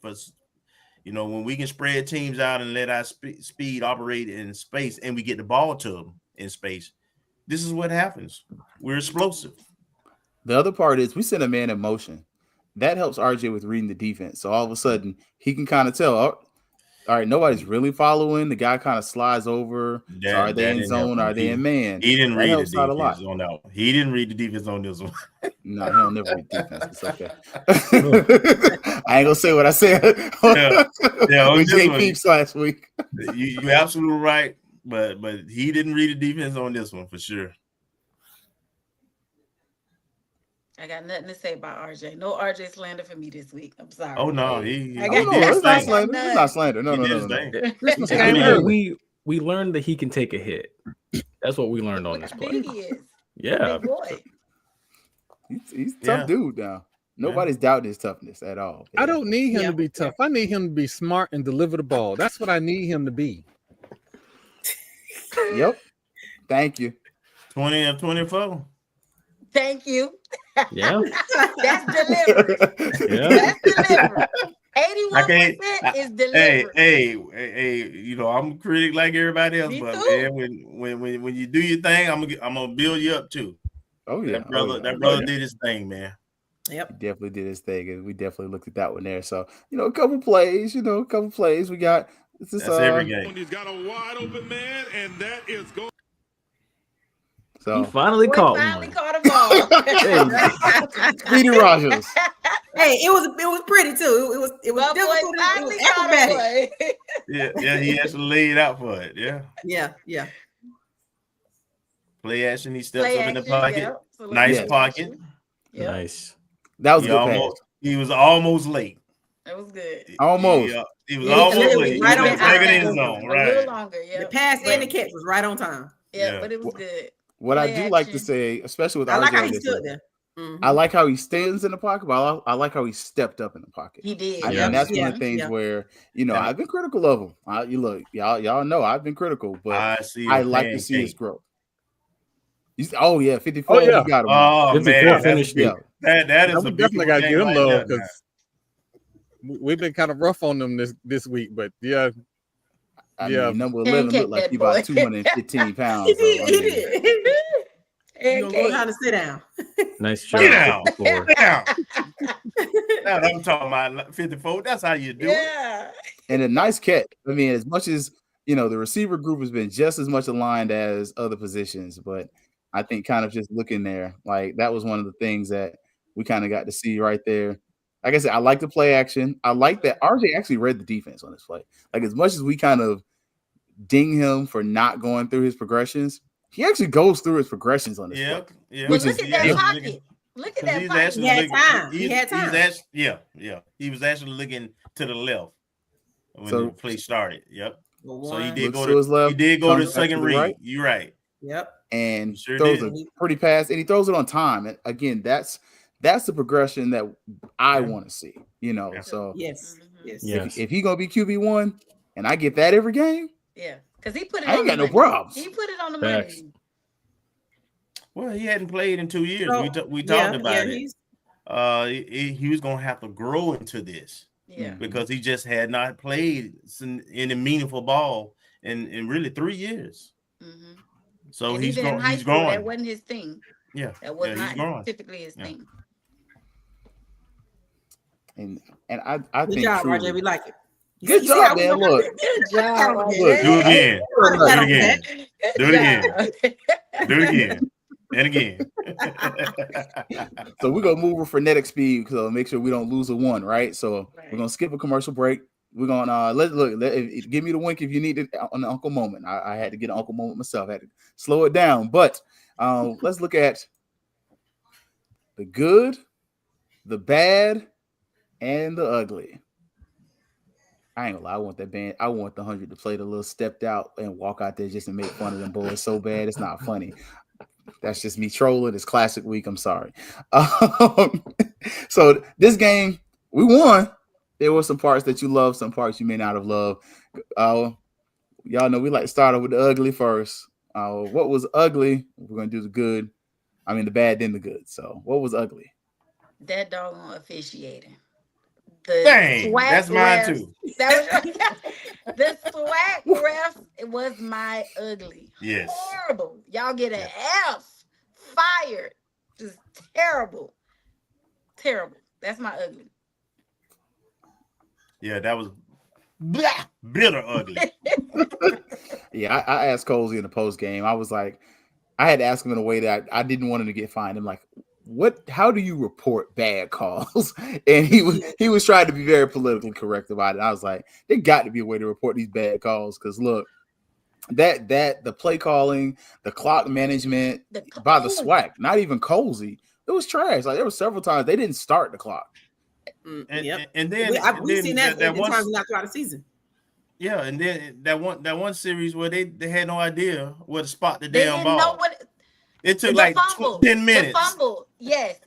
For when we can spread teams out and let our speed operate in space, and we get the ball to them in space, this is what happens. We're explosive. The other part is we send a man in motion. That helps RJ with reading the defense. So all of a sudden he can kind of tell, all right, nobody's really following. The guy kind of slides over. So are they in zone? Are they in man? He didn't read the defense on that one. He didn't read the defense on this one. No, he'll never read defense. It's okay. I ain't gonna say what I said. On Jay Peeps last week. You're absolutely right, but he didn't read the defense on this one for sure. I got nothing to say about RJ. No RJ slander for me this week. I'm sorry. Oh no, it's not slander. It's not slander. No. We learned that he can take a hit. That's what we learned on this play. He is. Yeah. Big boy. He's a tough dude now. Nobody's doubting his toughness at all. I don't need him to be tough. I need him to be smart and deliver the ball. That's what I need him to be. Yep. Thank you. 20 of 24. Thank you. Yeah. That's delivery. Yeah. That's delivery. 81% is delivery. Hey, I'm a critic like everybody else, but man, when you do your thing, I'm gonna build you up too. Oh yeah. That brother did his thing, man. Yep. He definitely did his thing, and we definitely looked at that one there. So, a couple plays, we got that's every game. He's got a wide open man, and that is going. So he finally caught a ball. Speedy Rogers. Hey, it was pretty too. It was difficult. It was acrobatic. Yeah, he actually laid out for it. Yeah. Play action. He steps up in the pocket. Yep. Nice Yes. pocket. Yep. Nice. That was a good pass. He was almost late. It was good. Almost. He was Yeah, almost it was late. right He on was time. taking in the zone, A right? little longer. Yeah. The pass and the catch was right on time. Yeah, Yeah. but it was good. What I Play do like to action. say, especially with I like RJ, how he this stood is, there. Mhm. I like how he stands in the pocket, but I like how he stepped up in the pocket. He did. I Yeah. mean, that's one Yeah. of the things Yeah. where, you know, I've been critical of him. You look, y'all know I've been critical, but I like to see his growth. Oh yeah, 54. Oh, yeah. We got him. Oh 54 man, finished. Yeah. that is we a definitely got to give him right love there, because we've been kind of rough on them this week. But yeah, I yeah. mean, number Can't 11 kick looked like that he about boy. 215 pounds. He So, I did. He mean, did. You gonna learn how to sit down. Nice Sit job. down. 54. Sit down. Now that I'm talking about 54. That's how you do it. Yeah. and a nice catch. I mean, as much as you know, the receiver group has been just as much aligned as other positions, but I think kind of just looking there, like that was one of the things that we kind of got to see right there. Like I said, I like the play action. I like that RJ actually read the defense on this play. Like as much as we kind of ding him for not going through his progressions, he actually goes through his progressions on this play. Yeah. But look at that pocket. Look at that pocket. He had time. He had time. Yeah. He was actually looking to the left when So- the play started. Yep. So he did Looks go to his left, he did go to comes back to second the read. right. You're right. Yep. And Sure throws did. a pretty pass, and he throws it on time. And again, that's the progression that I want to see. You know, so Yes. Mhm. Yes. Yes. if he gonna be QB1 and I get that every game, Yeah. Because he put it I ain't on got the no money. problems. He put it on the Facts. money. Well, he hadn't played in 2 years. So, we talked yeah, about yeah, it. He was gonna have to grow into this Yeah. because he just had not played any meaningful ball in really 3 years. Mm-hmm. So And he's even in high he's school, growing. that wasn't his thing. Yeah, That was he's not growing. typically his Yeah. thing. and I Good think job, truly, RJ. We like it. good You see how job, we man. work Look, Good job, Look, Do it again. Do it again. Good Do it again. job. Do it again. And again. so we're gonna move with frenetic speed so make sure we don't lose a one, right? So we're gonna skip a commercial break. We're gonna give me the wink if you need it on the uncle moment. I had to get an uncle moment myself. I had to slow it down, but let's look at the good, the bad, and the ugly. I ain't gonna lie, I want that band. I want the 100 to play the little stepped out and walk out there just to make fun of them boys so bad it's not funny. That's just me trolling. It's classic week. I'm sorry. So this game, we won. There were some parts that you love, some parts you may not have loved. Y'all know we like to start off with the ugly first. What was ugly? We're gonna do the good. I mean the bad, then the good. So what was ugly? That doggone officiating. The Dang, swag that's mine refs- too. That was the swag refs. It was my ugly. Yes. Horrible. Y'all get an F. Fired. Just terrible. Terrible. That's my ugly. Yeah, that was bitter ugly. Yeah, I asked Colsey in the post game. I was like, I had to ask him in a way that I didn't want him to get fined. I'm like, how do you report bad calls? And he was trying to be very politically correct about it. I was like, there got to be a way to report these bad calls because look, that the play calling, the clock management by the SWAC, not even Colsey, it was trash. Like there were several times they didn't start the clock. And then we've seen that that times not throughout the season. Yeah, and then that one series where they had no idea where to spot the They damn didn't ball. know what. It took The like fumble, 10 minutes. The fumble, yes.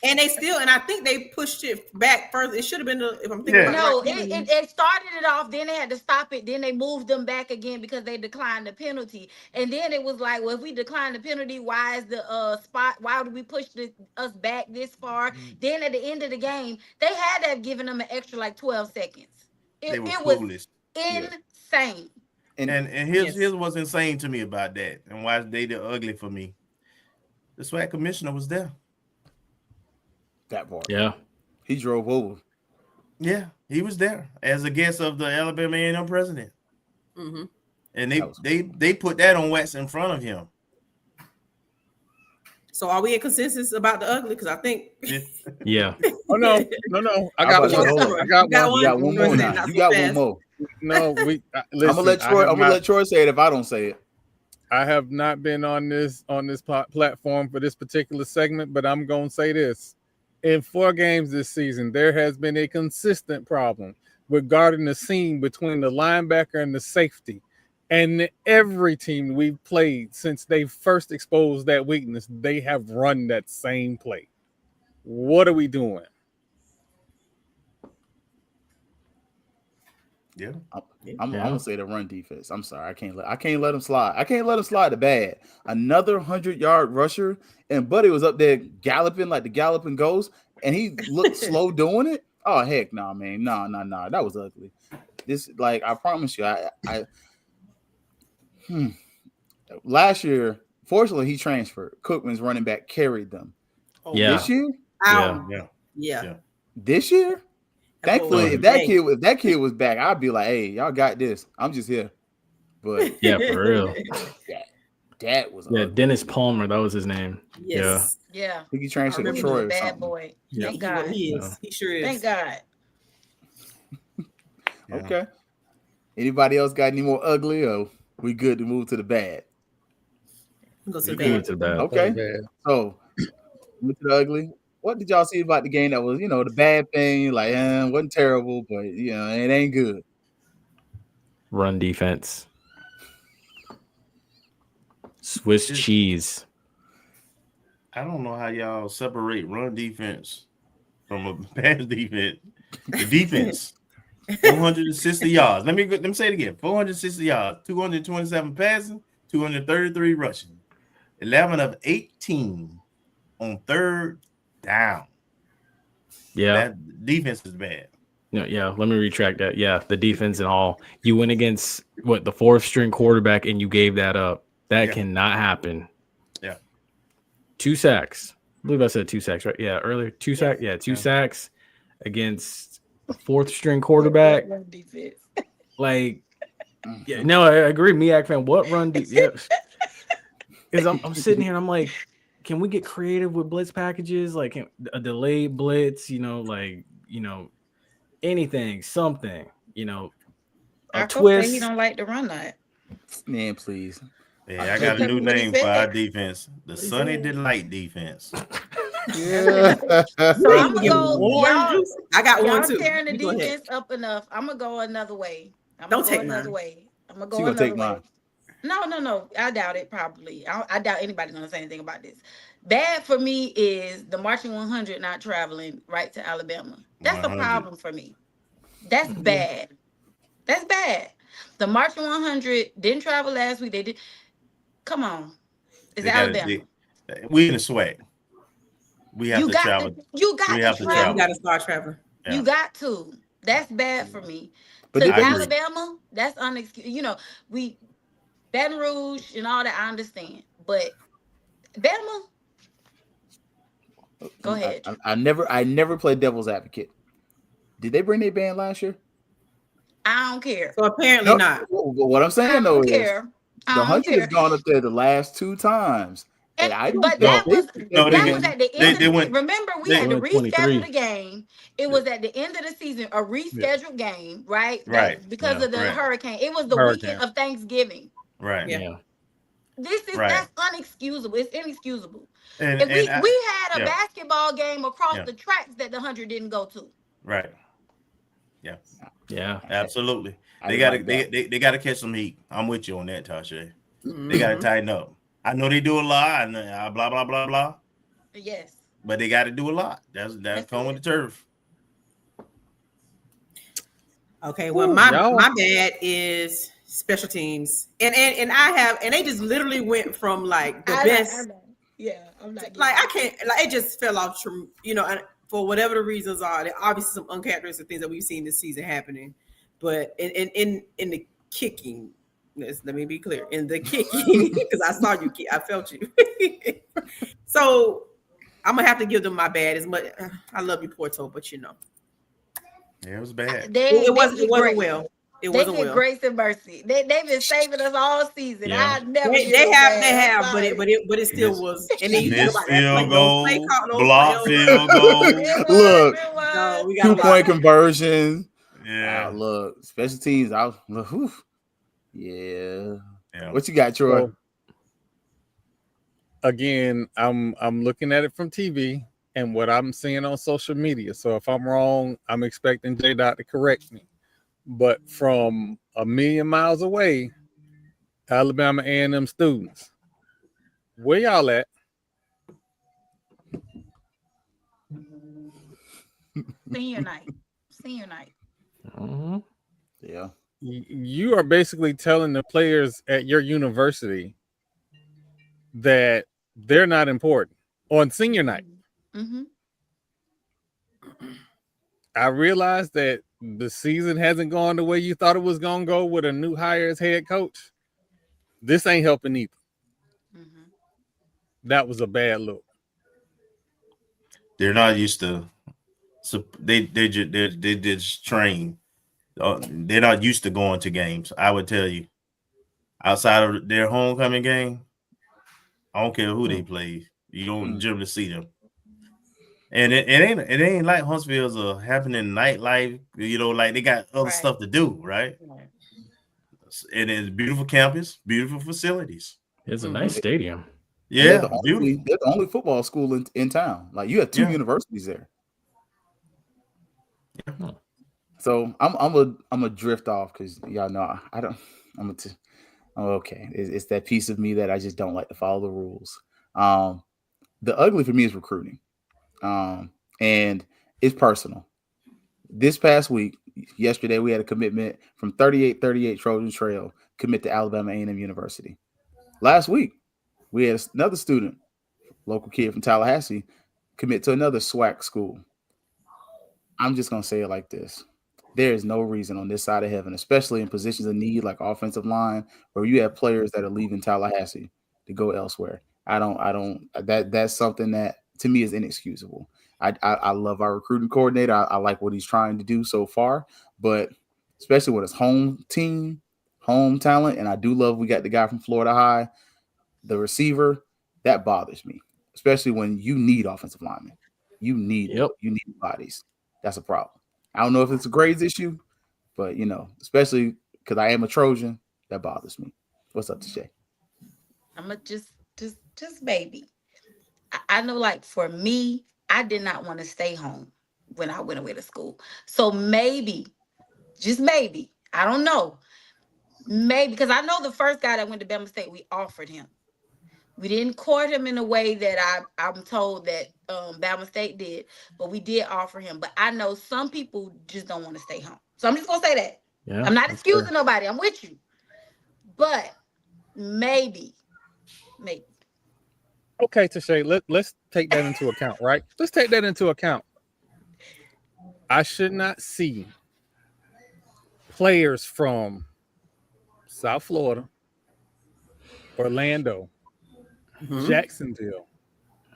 And they still, and I think they pushed it back further. It should have been if I'm thinking No, about it. it started it off. Then they had to stop it. Then they moved them back again because they declined the penalty. And then it was like, well, if we decline the penalty, why is the spot? Why would we push us back this far? Then at the end of the game, they had to have given them an extra like 12 seconds. It was insane. And here's what's insane to me about that, and why they the ugly for me. The SWAC commissioner was there. That part. Yeah. He drove over. Yeah, he was there as a guest of the Alabama A&M president. Mm-hmm. And they put that on wax in front of him. So are we in consensus about the ugly? Because I think Yeah. Oh no. I got one. I got one. You got one more now. You got one more. No, we. I'm gonna let Troy. I'm gonna let Troy say it if I don't say it. I have not been on this platform for this particular segment, but I'm gonna say this: in 4 games this season, there has been a consistent problem regarding the seam between the linebacker and the safety. And every team we've played since they first exposed that weakness, they have run that same play. What are we doing? Yeah, I'm gonna say the run defense. I'm sorry, I can't let him slide. I can't let him slide to bad. Another 100-yard rusher, and Buddy was up there galloping like the galloping ghost, and he looked slow doing it. Oh heck, no, man, no, that was ugly. This, like, I promise you, last year, fortunately, he transferred. Cookman's running back carried them. Yeah. This year, yeah. This year, thankfully, if that kid was back, I'd be like, "Hey, y'all got this. I'm just here." But yeah, for real. That was Dennis Palmer. That was his name. Yes. Yeah. I think he transferred to Troy or bad something. boy. Yeah. Thank God. He is. He sure is. Thank God. Okay. Anybody else got any more ugly, or we good to move to the bad? Go to the bad. Okay. So, move to the ugly. What did y'all see about the game that was, the bad thing? Like, wasn't terrible, but it ain't good. Run defense. Swiss cheese. I don't know how y'all separate run defense from a pass defense. The defense, 460 yards. Let me say it again. 460 yards, 227 passing, 233 rushing, 11 of 18 on third down. Yeah, that defense is bad. Yeah, let me retract that. Yeah, the defense and all. You went against the 4th-string quarterback and you gave that up. That cannot happen. Yeah. 2 sacks. I believe I said 2 sacks, right? Yeah, earlier. 2 sacks. Yeah, 2 sacks against a 4th-string quarterback. Like, yeah, no, I agree. Miak fan, what run defense? Because I'm sitting here and I'm like, can we get creative with blitz packages? Like a delayed blitz, anything, something, a twist. You don't like to run that. Man, please. Yeah, I got a new name for our defense. The Sunny Delight defense. Yeah. So I'm gonna go. I got one too. Tearing the defense up enough. I'm gonna go another way. Don't take another mine. way. I'm gonna go She gonna another take way. mine. No. I doubt it. Probably. I doubt anybody's gonna say anything about this. Bad for me is the marching 100 not traveling right to Alabama. That's 100. A problem for me. That's bad. That's bad. The marching 100 didn't travel last week. They did. Come on. It's Alabama. We in the swag. We have to travel. You got to travel. You got to start traveling. Yeah. You got to. That's bad for me. But to Alabama, that's unexcused. Baton Rouge and all that, I understand. But Bama, go ahead. I never played devil's advocate. Did they bring their band last year? I don't care. So apparently not. What I'm saying though is the 100 has gone up there the last 2 times. And that was at the end. Remember, we had to reschedule the game. It was at the end of the season, a rescheduled game, right? Right. Because of the hurricane. It was the weekend of Thanksgiving. Right. Yeah. That's unexcusable. It's inexcusable. And we had a basketball game across the tracks that the 100 didn't go to. Right. Yeah. Yeah. Absolutely. They gotta catch some heat. I'm with you on that, Tasha. Mm-hmm. They gotta tighten up. I know they do a lot, and blah blah blah blah. Yes. But they got to do a lot. That's come with the turf. Okay. Well, my bad is special teams, and they just literally went from like the best. I'm not like I can't it just fell off. For whatever the reasons are, there are obviously some uncharacteristic things that we've seen this season happening, but in the kicking. Let me be clear. In the kicking, because I saw you, I felt you. So I'm gonna have to give them my bad. As much I love you, Porto, but yeah, it was bad. It wasn't well. It They wasn't get well. grace and mercy. They've been saving us all season. Yeah. I never They get have, mad. but it still Miss, was. And then miss nobody act like field those play goal, call, those play. block field goal. It Look, No, was. we got a lot. 2-point conversion. Yeah. Look, special teams. Yeah. Yeah. What you got, Troy? So, again, I'm looking at it from TV and what I'm seeing on social media. So if I'm wrong, I'm expecting J Dot to correct me. But from a million miles away, Alabama A&M students, where y'all at? Senior night. Senior night. Mm-hmm. Yeah. You are basically telling the players at your university that they're not important on senior night. Mm-hmm. I realized that the season hasn't gone the way you thought it was going to go with a new hire as head coach. This ain't helping either. Mm-hmm. That was a bad look. They're not used to. So they just train. They're not used to going to games. I would tell you, outside of their homecoming game, I don't care who they play. You don't generally see them. And it ain't like Huntsville's a happening nightlife. You know, like they got other stuff to do, right? And it's beautiful campus, beautiful facilities. It's a nice stadium. Yeah, they're the only football school in town. Like you have two universities there. Yeah. So I'm a drift off because y'all know I don't. I'm okay. It's that piece of me that I just don't like to follow the rules. The ugly for me is recruiting, and it's personal. This past week, yesterday, we had a commitment from 3838 Trojan Trail commit to Alabama A&M University. Last week, we had another student, local kid from Tallahassee, commit to another SWAC school. I'm just going to say it like this. There is no reason on this side of heaven, especially in positions of need like offensive line, where you have players that are leaving Tallahassee to go elsewhere. That's something that to me is inexcusable. I love our recruiting coordinator. I like what he's trying to do so far, but especially with his home team, home talent, and I do love we got the guy from Florida High, the receiver, that bothers me, especially when you need offensive linemen. You need bodies. That's a problem. I don't know if it's a grades issue, but especially because I am a Trojan, that bothers me. What's up, Shay? I'm a just baby. I know, like for me, I did not want to stay home when I went away to school. So maybe, just maybe, I don't know. Maybe because I know the first guy that went to Bama State, we offered him. We didn't court him in a way that I'm told that Bama State did, but we did offer him. But I know some people just don't want to stay home. So I'm just going to say that. Yeah, I'm not excusing nobody. I'm with you. But maybe. Okay, Tashay, let's take that into account, right? Let's take that into account. I should not see players from South Florida, Orlando, Jacksonville,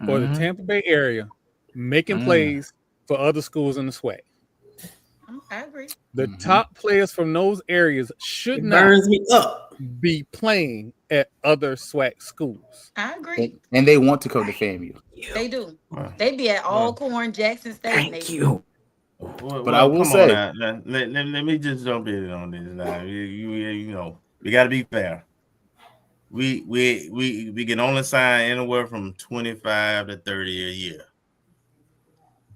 or the Tampa Bay area making plays for other schools in the SWAC. I agree. The top players from those areas should not be playing at other SWAC schools. I agree. And they want to come to FAMU. They do. They be at Alcorn, Jackson State. Thank you. But I will say, let me just jump in on this now. We got to be fair. We can only sign anywhere from 25 to 30 a year.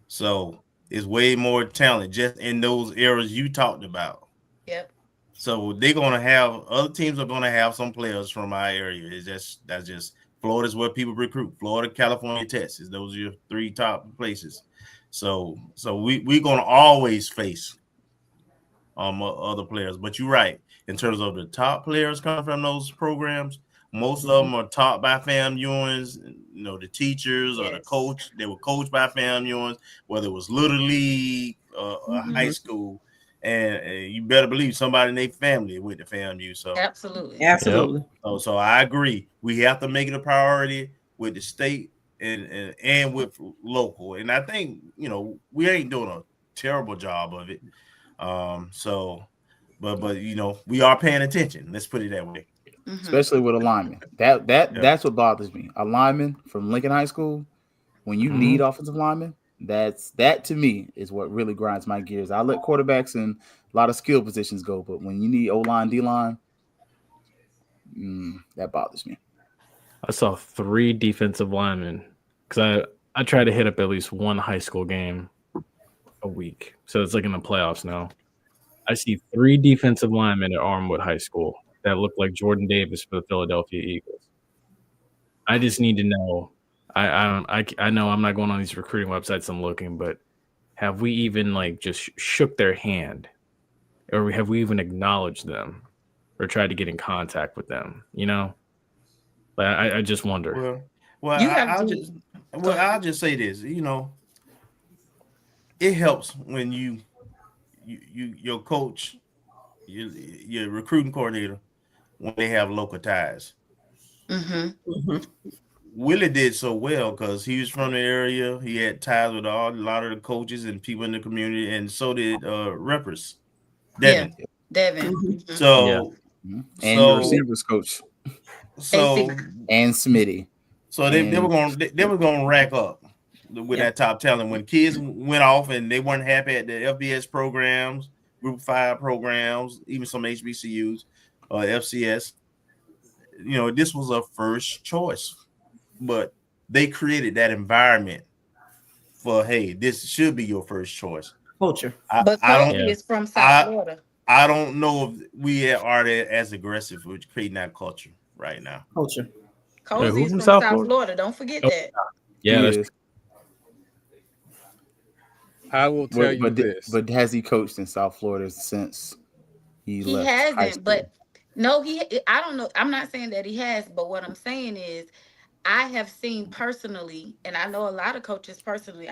So it's way more talent just in those areas you talked about. Yep. So they're gonna have other teams are gonna have some players from our area. That's just Florida's where people recruit. Florida, California, Texas. Those are your three top places. So we're gonna always face other players. But you're right. In terms of the top players coming from those programs, most of them are taught by FAMUans, the teachers or the coach. They were coached by FAMUans, whether it was Little League or high school. And you better believe somebody in their family went to FAMU. So absolutely. Absolutely. So I agree. We have to make it a priority with the state and with local. And I think, we ain't doing a terrible job of it. but you know, we are paying attention. Let's put it that way. Especially with a lineman. That's what bothers me. A lineman from Lincoln High School, when you need offensive linemen, that to me is what really grinds my gears. I let quarterbacks and a lot of skill positions go, but when you need O-line, D-line, that bothers me. I saw 3 defensive linemen because I try to hit up at least one high school game a week. So it's like in the playoffs now. I see 3 defensive linemen at Armwood High School that look like Jordan Davis for the Philadelphia Eagles. I just need to know. I know I'm not going on these recruiting websites I'm looking, but have we even like just shook their hand, or have we even acknowledged them, or tried to get in contact with them? You know, but I just wonder. I'll just say this. You know, it helps when your coach, your recruiting coordinator, when they have local ties. Willie did so well because he was from the area. He had ties with a lot of the coaches and people in the community, and so did Reppers, Devin. Yeah, Devin. So, and the receivers coach. So and Smitty. So they were gonna rack up with that top talent when kids went off and they weren't happy at the FBS programs, Group 5 programs, even some HBCUs or FCS. You know, this was a first choice, but they created that environment for, hey, this should be your first choice. Culture. But Kobe is from South Florida. I don't know if we are as aggressive with creating that culture right now. Culture. Cozy is from South Florida. Don't forget that. Yeah. I will tell you this. But has he coached in South Florida since he left? He hasn't, but no, I don't know. I'm not saying that he has, but what I'm saying is I have seen personally, and I know a lot of coaches personally.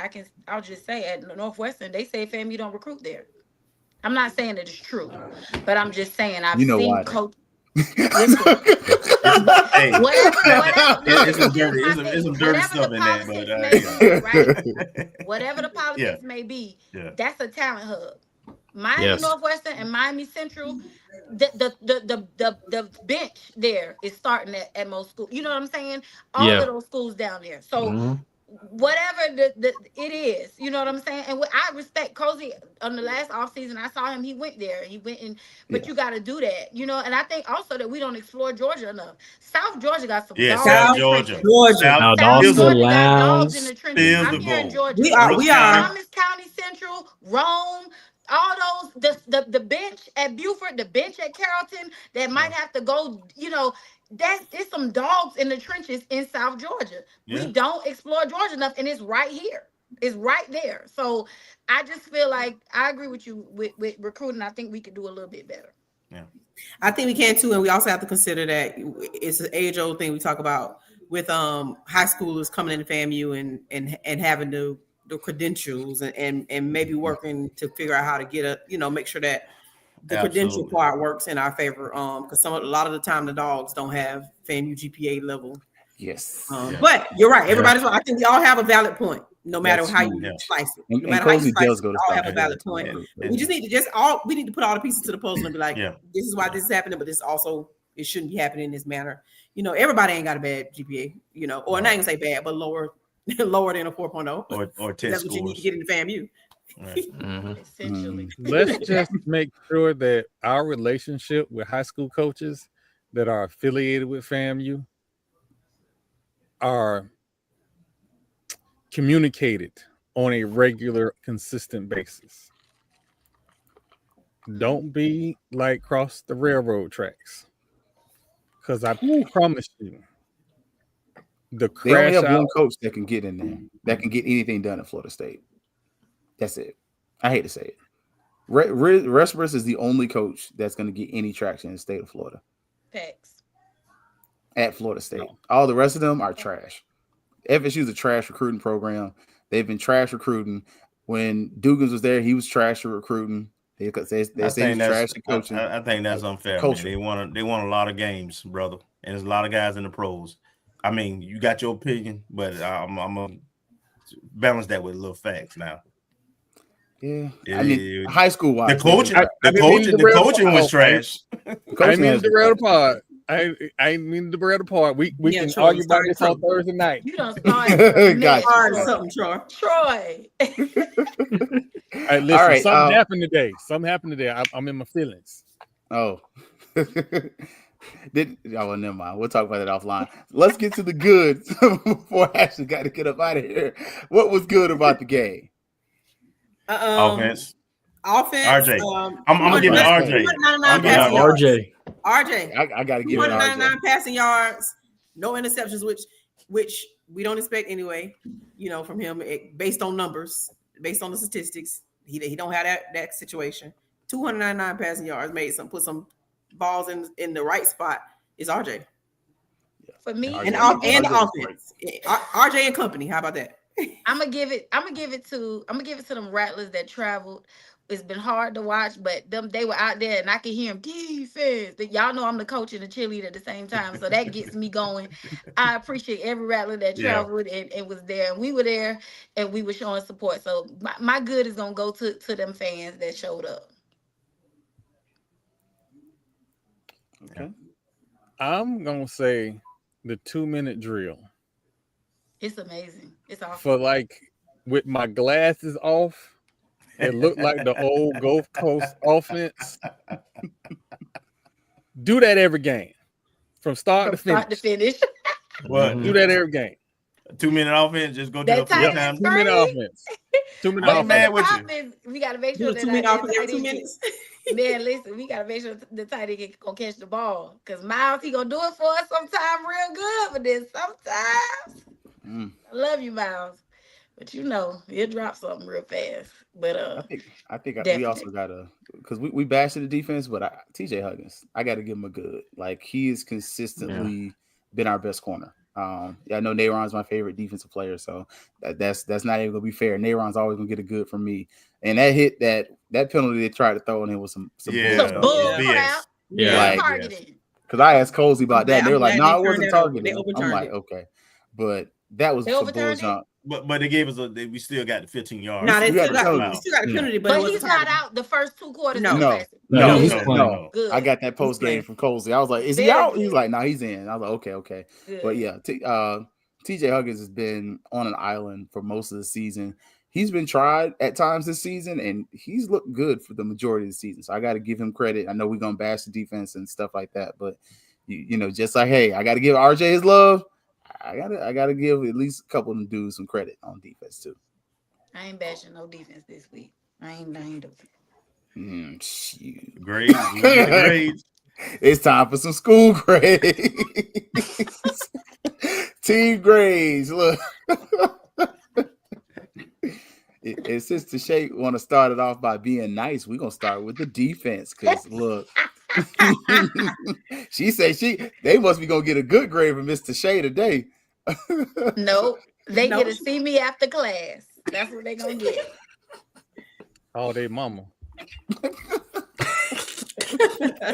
I'll just say at Northwestern, they say FAMU don't recruit there. I'm not saying that it's true, but I'm just saying I've seen coaches. It's some dirty stuff in there, but whatever the politics may be, that's a talent hub. Miami Northwestern and Miami Central, the bench there is starting at most schools. You know what I'm saying? All of those schools down there. So whatever it is, you know what I'm saying? And I respect Cozy. On the last offseason, I saw him. He went there. But you got to do that, you know. And I think also that we don't explore Georgia enough. South Georgia got some dogs. South Georgia. South Georgia got dogs in the trenches. I'm here in Georgia. We are. Thomas County Central, Rome. All those, the bench at Buford, the bench at Carrollton that might have to go, you know, it's some dogs in the trenches in South Georgia. We don't explore Georgia enough, and it's right here. It's right there. So I just feel like I agree with you with recruiting. I think we could do a little bit better. Yeah, I think we can too, and we also have to consider that it's an age-old thing we talk about with high schoolers coming into FAMU and having the credentials and maybe working to figure out how to get make sure that the credential part works in our favor. Because a lot of the time the dogs don't have FAMU GPA level. Yes. But you're right. Everybody's right. I think we all have a valid point, no matter how you slice it. No matter how you slice it, we all have a valid point. We just need to we need to put all the pieces to the puzzle and be like, this is why this is happening, but this also it shouldn't be happening in this manner. You know, everybody ain't got a bad GPA, you know, or not even say bad, but lower than a 4.0 or 10 that's what you need to get into FAMU. Right. Essentially. Let's just make sure that our relationship with high school coaches that are affiliated with FAMU are communicated on a regular, consistent basis. Don't be like cross the railroad tracks, because I promise you, they only have one coach that can get in there, that can get anything done at Florida State. That's it. I hate to say it. Resperus is the only coach that's going to get any traction in the state of Florida. Facts. At Florida State. All the rest of them are trash. FSU is a trash recruiting program. They've been trash recruiting. When Dugans was there, he was trash recruiting. They say he's trash coaching. I think that's unfair. They won a lot of games, brother. And there's a lot of guys in the pros. I mean, you got your opinion, but I'm going to balance that with a little facts now. Yeah, I mean, high school watch. The coaching was trash. I mean, to derail the pod. I mean to derail the pod. We can Troy, argue about this on Thursday night. You don't start Gotcha. Something, Troy. Hey, listen, all right, something happened today. Something happened today. I'm in my feelings. Oh. Well, never mind. We'll talk about that offline. Let's get to the good before I actually got to get up out of here. What was good about the game? Offense. RJ. I'm gonna give it RJ. I gotta give it 299 passing yards, no interceptions, which we don't expect anyway. From him, based on numbers, based on the statistics, he don't have that situation. 299 passing yards, put some balls in the right spot is RJ. For me, and the offense, RJ and company. How about that? I'm gonna give it to them Rattlers that traveled. It's been hard to watch, but they were out there and I can hear them defense. Y'all know I'm the coach and the cheerleader at the same time, so that gets me going. I appreciate every Rattler that traveled and was there, and we were there and we were showing support. So my good is gonna go to them fans that showed up. Okay. I'm gonna say the 2-minute drill. It's amazing. It's awesome. For with my glasses off, it looked like the old Gulf Coast offense. Do that every game, from start to finish. What? Do that every game. 2-minute offense. Just go do it 4 times. 2-minute offense. 2-minute offense. Mad with you. We gotta make sure that 2-minute offense every 2 minutes. Man, listen, we gotta make sure the tight end gonna catch the ball, because Miles, he gonna do it for us sometime real good for this. Sometimes. I love you, Miles, but he'll drop something real fast. But I think we also gotta, because we bashed the defense, but TJ Huggins, I gotta give him a good. He has consistently been our best corner. I know Nayron's my favorite defensive player, so that's not even gonna be fair. Nayron's always gonna get a good from me. And that penalty they tried to throw on him was some bull crap. Because I asked Cozy about that, and they were like, "No, it wasn't targeted." I'm like, "Okay," but that was some bull jump. But they gave us we still got the 15 yards. No, they still got a penalty, but he's not out the first 2 quarters. No. Good. I got that post game from Cozy. I was like, "Is he out?" He's like, "No, he's in." I was like, "Okay." Good. But yeah, TJ Huggins has been on an island for most of the season. He's been tried at times this season, and he's looked good for the majority of the season. So I got to give him credit. I know we're gonna bash the defense and stuff like that, but just like, hey, I got to give RJ his love. I gotta give at least a couple of them dudes some credit on defense too. I ain't bashing no defense this week. I ain't doing Shoot. Grades. It's time for some school grades. Team grades. Look. And since the Shake want to start it off by being nice, we're gonna start with the defense. Because look, she said they must be gonna get a good grade from Mr. Shea today. Nope. They get to see me after class. That's what they're gonna get. Oh, they mama. See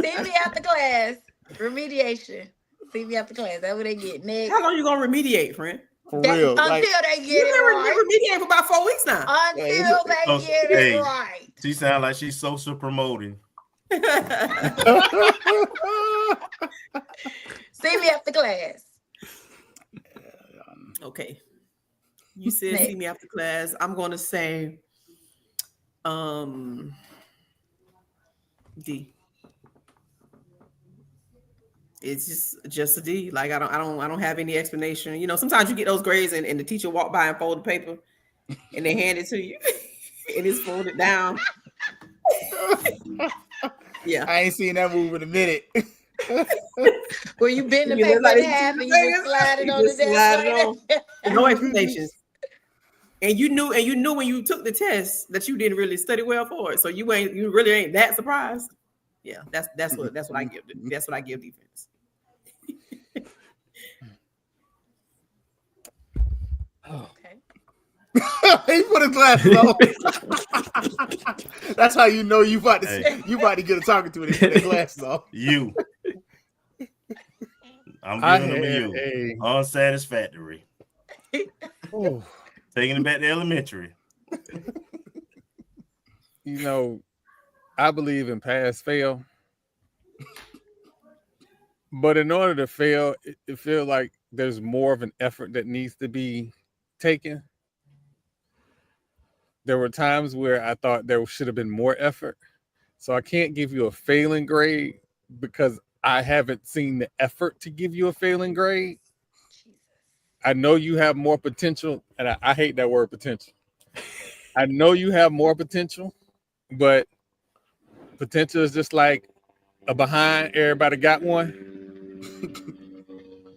me after class. Remediation. See me after class. That's what they get. Next. How long you gonna remediate, friend? For real. Until they get it right. Remediating for about 4 weeks now. Until they get it right. She sounds like she's social promoting. See me after class. Okay. You said see me after class. I'm going to say D. It's just a D. I don't have any explanation. Sometimes you get those grades and the teacher walk by and fold the paper and they hand it to you and it's folded down. Yeah. I ain't seen that move in a minute. Where you bend the paper in half and you just slide it on the desk. No explanations. And you knew when you took the test that you didn't really study well for it. So you really ain't that surprised. Yeah, that's what I give. That's what I give defense. Okay. He put his glasses on. That's how you know you about to get a talking to it. He put his glasses on. You. I'm giving them you. Unsatisfactory. Taking it back to elementary. you know, I believe in pass fail. But in order to fail, it feels like there's more of an effort that needs to be taken. There were times where I thought there should have been more effort. So I can't give you a failing grade because I haven't seen the effort to give you a failing grade. I know you have more potential, and I hate that word potential. I know you have more potential, but potential is just like a behind. Everybody got one.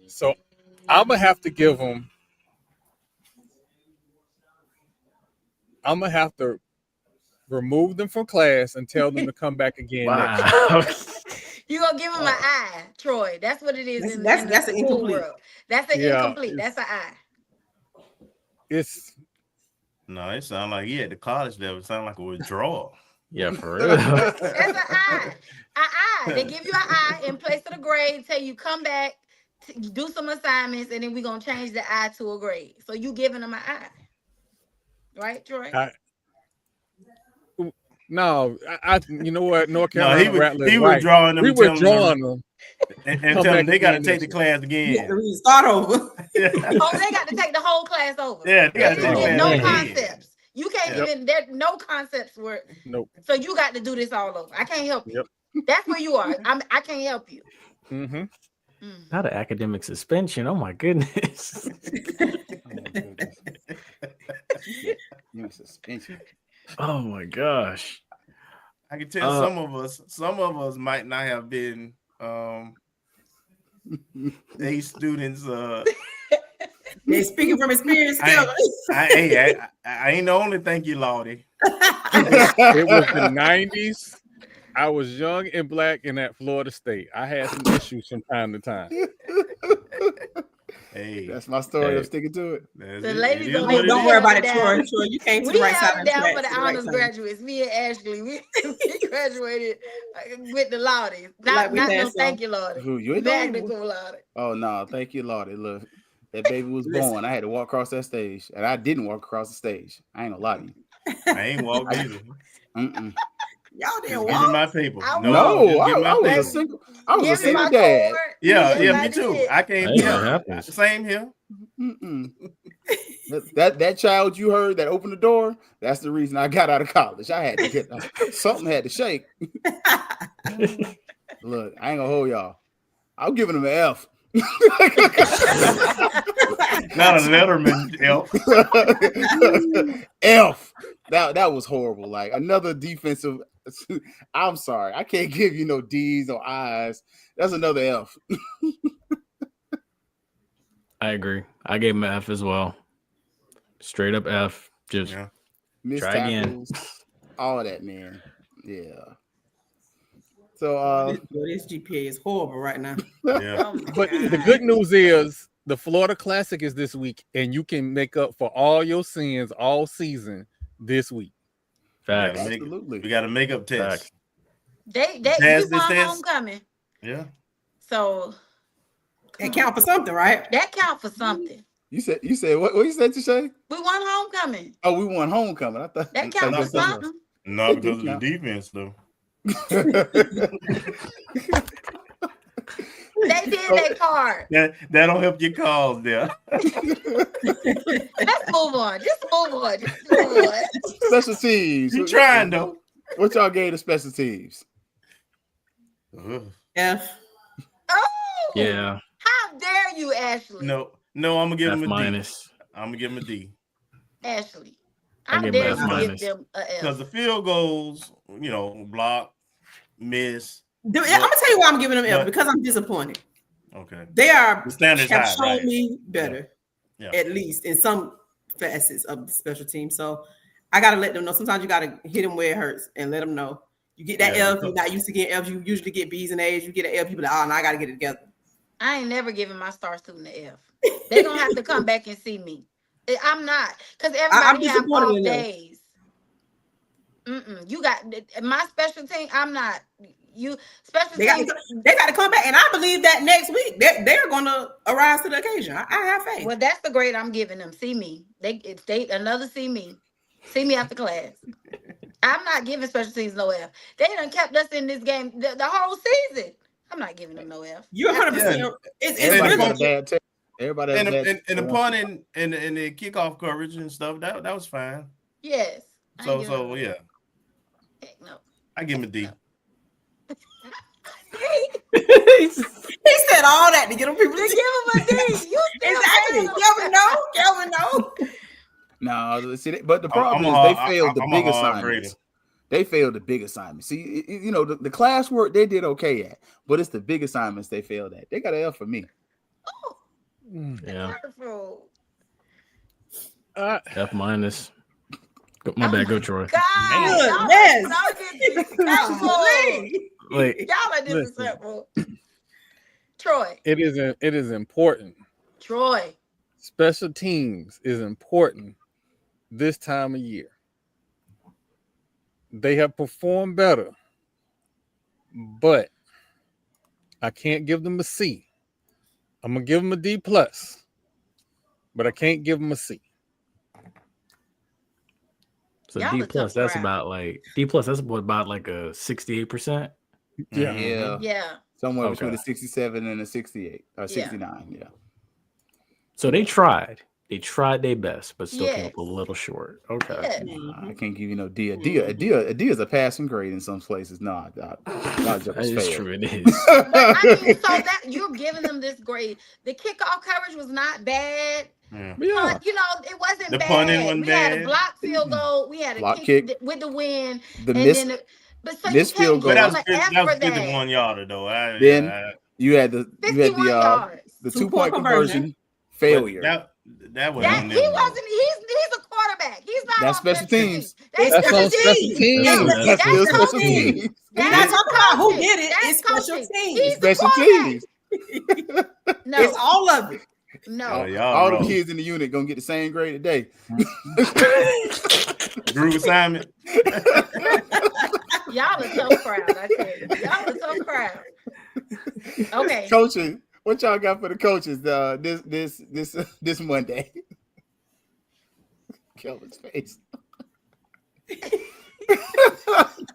So I'm gonna have to give them. I'm gonna have to remove them from class and tell them to come back again next year. Wow. You gonna give him an I, Troy. That's what it is That's in an the school incomplete. world. That's an incomplete. That's an I. It's No, it sounds like at the college level. It sounds like a withdrawal. Yeah, for real. That's an I. An I. They give you an I in place of the grade. Tell you come back, do some assignments, and then we're gonna change the I to a grade. So you giving them an I, right, Troy? No, you know what? North Carolina Rattlers. He was drawing them. We were drawing them. And tell them they got to take the class again. Yeah, start over. Oh, they got to take the whole class over. Yeah, they got to take the class no again. concepts. You can't even. There no concepts were. Nope. So you got to do this all over. I can't help you. Yep. That's where you are. I can't help you. Mm-hmm. Not an academic suspension. Oh my goodness. Suspension. Oh my gosh. I can tell some of us might not have been A students. They're speaking from experience. I ain't the only thank you, Lordy. It was the 90s. I was young and black in at Florida State. I had some issues from time to time. Hey, that's my story. I'm sticking to it. The ladies don't worry about it, Troy. You came to the right side of the down for track. the honors graduates. Me and Ashley, we graduated with the Lordy. Not no thank you, Lordy. Who you? Magna cum laude. Oh no, thank you, Lordy. Look, that baby was born. I had to walk across that stage, and I didn't walk across the stage. I ain't gonna lie to you. I ain't walked either. Y'all didn't give me my paper. I was a single. I was a single dad. Yeah, me too. I came here. Same here. That child you heard that opened the door. That's the reason I got out of college. I had to get something had to shake. Look, I ain't gonna hold y'all. I'm giving him an F. Not a letterman F. F. That was horrible. Like another defensive. I'm sorry. I can't give you no D's or I's. That's another F. I agree. I gave him an F as well. Straight up F. Just try again. All of that, man. Yeah. So this GPA is horrible right now. Yeah. But the good news is the Florida Classic is this week, and you can make up for all your sins all season this week. Facts. Absolutely. We got a makeup test. Facts. They won homecoming. Yeah. So it count for something, right? That count for something. You said what you said to Shay? We won homecoming. Oh, we won homecoming. I thought that count for something. No, because of the defense, though. They did their part. That'll help your cause there. Let's move on. Just move on. Special teams. You trying though? What y'all gave the special teams? F. Oh yeah. How dare you, Ashley? No, I'm gonna give him a minus. D. I'm gonna give him a D. Ashley, how dare you give them a F? Because the field goals, block, miss. I'm gonna tell you why I'm giving them F, because I'm disappointed. Okay. They are the standards have high, shown right? me better, at least in some facets of the special team. So I gotta let them know. Sometimes you gotta hit them where it hurts and let them know. You get that F, you're not used to getting Fs. You usually get B's and A's. You get an F, people like, oh, now I gotta get it together. I ain't never giving my star student an F. They're gonna have to come back and see me. I'm not, because everybody have off days. You got my special team. I'm not. You special team. They got to come back, and I believe that next week they're going to arise to the occasion. I have faith. Well, that's the grade I'm giving them. See me. They another see me. See me after class. I'm not giving special teams no F. They done kept us in this game the whole season. I'm not giving them no F. You're 100%. Everybody got a It's bad take. Everybody has bad and the punting and the kickoff coverage and stuff that was fine. Yes. So yeah. Heck no. I give him a D. he said all that to get them people to give him a D. You exactly. Kelvin, no. No, see, but the problem is they failed the big assignments. They failed the big assignments. See, you know, the classwork they did okay at, but it's the big assignments they failed at. They got an F for me. Oh, yeah. Wonderful. F minus. My bad, go Troy. God, like, y'all are disrespectful. Troy. It is important. Troy. Special teams is important this time of year. They have performed better, but I can't give them a C. I'm gonna give them a D plus, but I can't give them a C. So D plus, that's about like D plus. That's about like a 68%. Yeah. Somewhere between a 67 and a 68 or 69. Yeah. So they tried. They tried their best, but still came up a little short. Okay. I can't give you no D. A D is a passing grade in some places. No, that is true. It is. But I mean, so that you're giving them this grade. The kickoff coverage was not bad. Yeah. You know, it wasn't the bad. Punting wasn't we bad. had a block field goal. We had a block kick with the win. The miss, but so miss field goal. That was 51 yarder though. Then you had the 2-point conversion failure. That was he wasn't. He's a quarterback. He's not. That's special teams. That's special teams. That's still special teams. We're not talking about who did it. It's special teams. Special teams. No, it's all of it. No, all the kids in the unit gonna get the same grade today. Group assignment. Y'all are so proud. I tell you, y'all are so proud. Okay, coaching. What y'all got for the coaches this Monday? Kelvin's face. I'm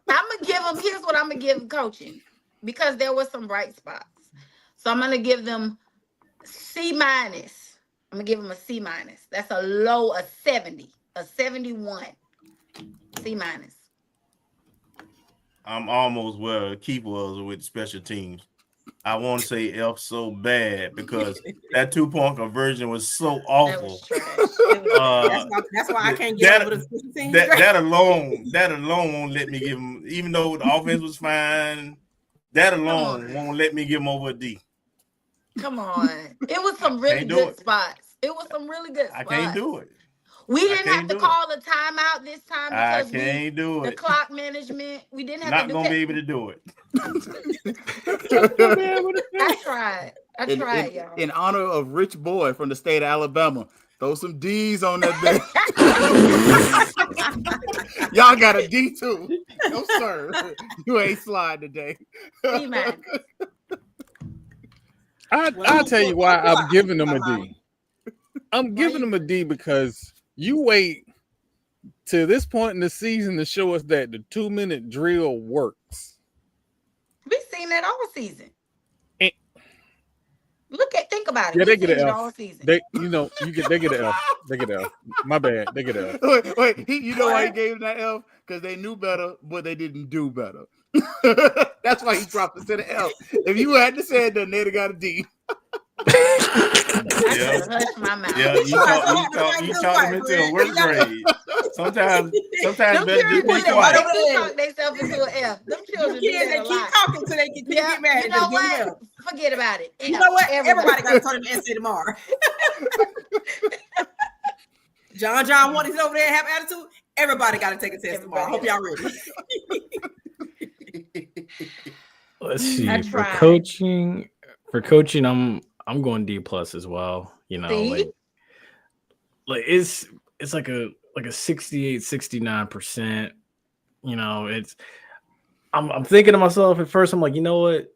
gonna give them. Here's what I'm gonna give coaching because there were some bright spots. So I'm gonna give them C minus. I'm gonna give them a C minus. That's a low of 70, a 71. C minus. I'm almost where Keith was with special teams. I want to say F so bad because that 2-point conversion was so awful. That's why I can't get over the special teams. That alone won't let me give him, even though the offense was fine. That alone won't let me give him over a D. Come on. It was some really good spots. It was some really good spots. I can't do it. We didn't have to call a timeout this time because I can't do it. The clock management, we didn't have to do it. Not going to be able to do it. I tried, y'all. In honor of Rich Boy from the state of Alabama, throw some D's on that bitch. Y'all got a D too. No, sir. You ain't slide today. I'll tell you why I'm giving them a D. I'm giving them a D because you wait to this point in the season to show us that the 2-minute drill works. We've seen that all season. And think about it. Yeah, they get an F. All season. They get an F. They get an F. My bad. They get an F. Wait. You know why he gave him that F? Because they knew better, but they didn't do better. That's why he dropped it to the F. If you hadn't said that, they'd have got a D. Yeah, you talk them into a worse grade. Sometimes better just be quiet. They talk themselves into an F. Them children they keep talking till they get mad. You know what? Forget about it. You know what? Everybody got to turn an essay tomorrow. John wanted to over there and have attitude. Everybody got to take a test tomorrow. I hope y'all ready. Let's see. For coaching, I'm going D plus as well. You know, like it's like a 68, 69%. You know, I'm thinking to myself at first, I'm like, you know what?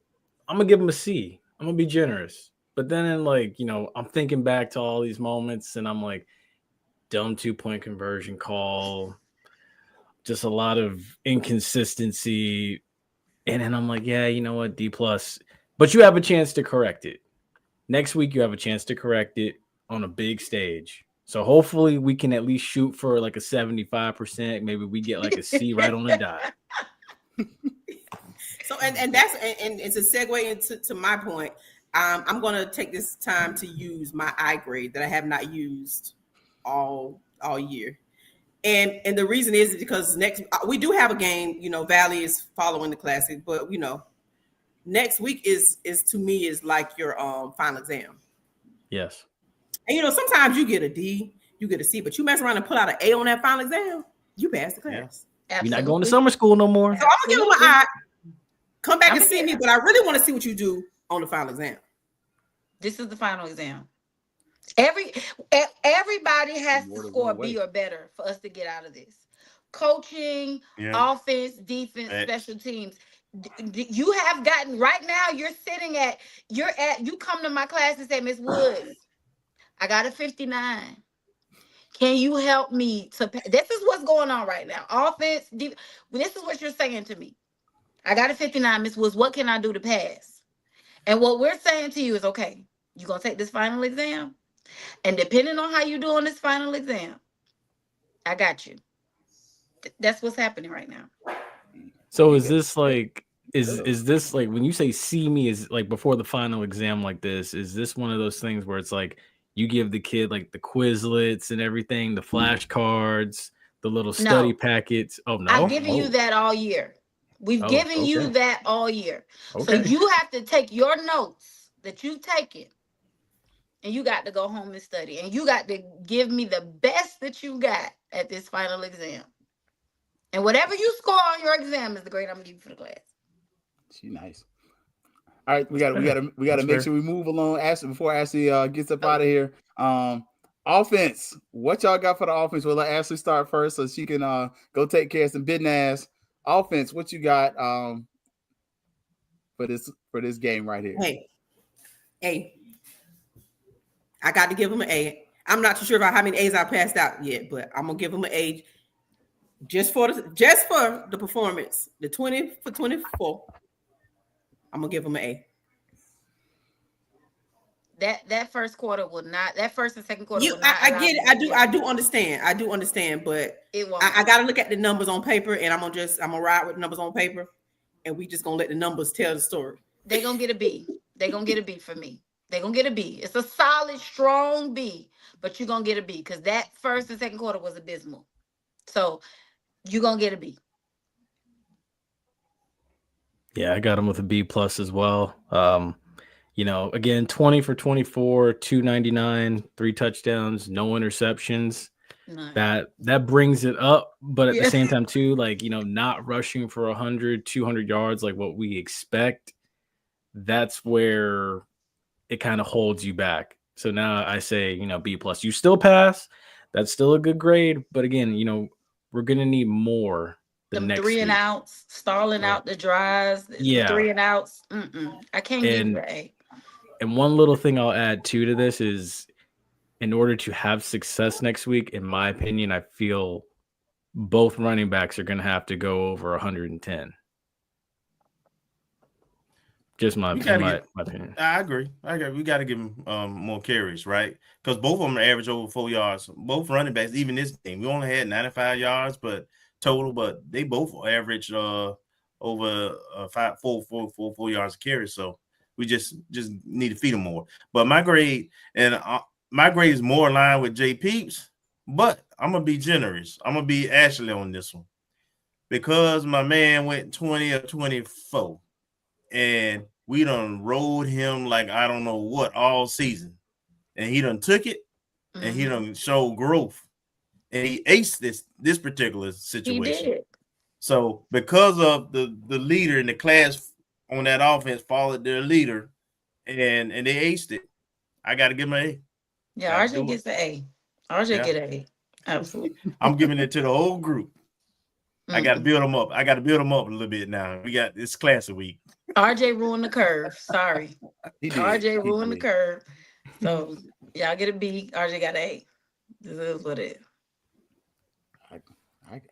I'm gonna give him a C. I'm gonna be generous. But then I'm thinking back to all these moments and I'm like, dumb 2-point conversion call. just a lot of inconsistency. And then I'm like, yeah, you know what, D+. But you have a chance to correct it. Next week, you have a chance to correct it on a big stage. So hopefully we can at least shoot for like a 75%. Maybe we get like a C right on the dot. So and that's and it's a segue into my point. I'm going to take this time to use my I grade that I have not used all year. And the reason is because next we do have a game, you know, Valley is following the Classic, but you know, next week is to me is like your final exam. Yes. And you know, sometimes you get a D, you get a C, but you mess around and put out an A on that final exam, you pass the class. Absolutely. You're not going to summer school no more. So I'm gonna give them an I. Come back and see me, but I really want to see what you do on the final exam. This is the final exam. Everybody has to score B or better for us to get out of this. Coaching, offense, defense, special teams. You have gotten right now. You come to my class and say, Miss Woods, I got a 59. Can you help me to? This is what's going on right now. Offense, this is what you're saying to me. I got a 59, Miss Woods. What can I do to pass? And what we're saying to you is, okay, you're going to take this final exam. And depending on how you do on this final exam, I got you. That's what's happening right now. So is this like, is this like, when you say see me, is like before the final exam like this, is this one of those things where it's like you give the kid like the Quizlets and everything, the flashcards, the little study packets? Oh, no. I've given you that all year. We've given you that all year. So you have to take your notes that you've taken and you got to go home and study. And you got to give me the best that you got at this final exam. And whatever you score on your exam is the grade I'm gonna give you for the class. She's nice. All right, we gotta make sure we move along. Before Ashley gets up out of here. Offense. What y'all got for the offense? We'll let Ashley start first so she can go take care of some business. Offense, what you got for this game right here? Hey, I got to give him an A. I'm not too sure about how many A's I passed out yet, but I'm gonna give him an A just for the performance. The 20 for 24. I'm gonna give him an A. That first quarter will not. That first and second quarter. I get it. I do understand. But it won't. I got to look at the numbers on paper, and I'm gonna ride with the numbers on paper, and we just gonna let the numbers tell the story. They're gonna get a B. They're gonna get a B for me. They're gonna get a B. It's a solid, strong B, but you're gonna get a B because that first and second quarter was abysmal. So you're gonna get a B. Yeah, I got him with a B+ as well. You know, again, 20 for 24, 299, 3 touchdowns, no interceptions. Nice. That brings it up, but at the same time too, like, you know, not rushing for 100, 200 yards like what we expect. That's where it kind of holds you back. So now I say, you know, B+. You still pass. That's still a good grade, but again, you know, we're gonna need more. Them 3 and outs, stalling out the drives, 3 and outs. I can't give you an A. And one little thing I'll add to this is, in order to have success next week, in my opinion, I feel both running backs are going to have to go over 110. Just my opinion. I agree. We got to give them more carries, right? Because both of them average over 4 yards. Both running backs, even this game, we only had 95 yards, but they both average over 4 yards of carry. So we just need to feed them more. But my grade is more in line with J Peeps, but I'm gonna be generous. I'm gonna be Ashley on this one because my man went 20 or 24, and we done rode him like I don't know what all season, and he done took it, and he done showed growth, and he aced this particular situation. He did. So because of the leader in the class on that offense followed their leader, and they aced it, I got to give him an A. Yeah, RJ gets an A. RJ get an A. Absolutely. I'm giving it to the whole group. I got to build them up. I got to build them up a little bit now. We got this classic week. RJ ruined the curve. Sorry. RJ ruined the curve. So y'all get a B. RJ got an A. This is what it is.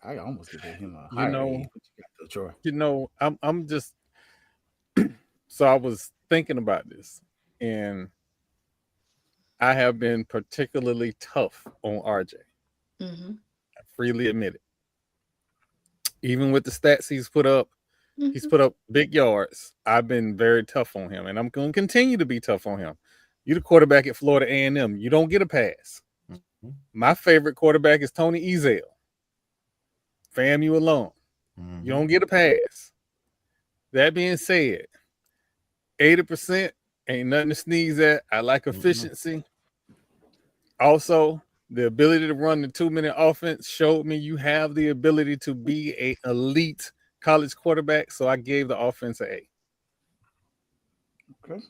I almost give him a higher A. What you got though, Troy? I'm just so I was thinking about this, and I have been particularly tough on RJ. Mm-hmm. I freely admit it. Even with the stats he's put up, he's put up big yards. I've been very tough on him, and I'm going to continue to be tough on him. You're the quarterback at Florida A&M. You don't get a pass. Mm-hmm. My favorite quarterback is Tony Ezell. FAMU alone. Mm-hmm. You don't get a pass. That being said, 80% ain't nothing to sneeze at. I like efficiency. Mm-hmm. Also, the ability to run the 2-minute offense showed me you have the ability to be an elite college quarterback. So I gave the offense an A. Okay.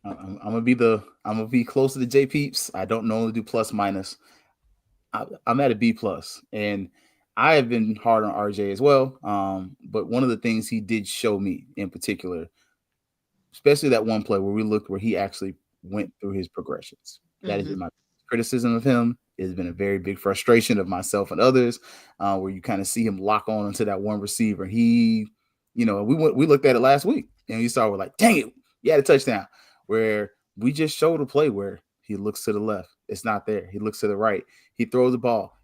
I'm gonna be closer to J Peeps. I don't normally do plus minus. I'm at a B plus, and I have been hard on RJ as well. But one of the things he did show me in particular, especially that one play where we looked where he actually went through his progressions. That has been my criticism of him. It has been a very big frustration of myself and others, where you kind of see him lock on into that one receiver. He, we looked at it last week, and you saw we're like, dang it, he had a touchdown. Where we just showed a play where he looks to the left, it's not there. He looks to the right, he throws the ball.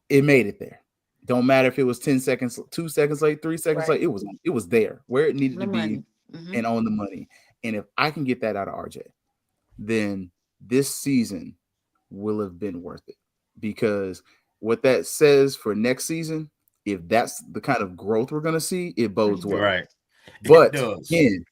It made it there. Don't matter if it was 10 seconds, 2 seconds late, 3 seconds late. It was there where it needed to be and on the money. And if I can get that out of RJ, then this season will have been worth it, because what that says for next season, if that's the kind of growth we're going to see, it bodes well. Right. But again,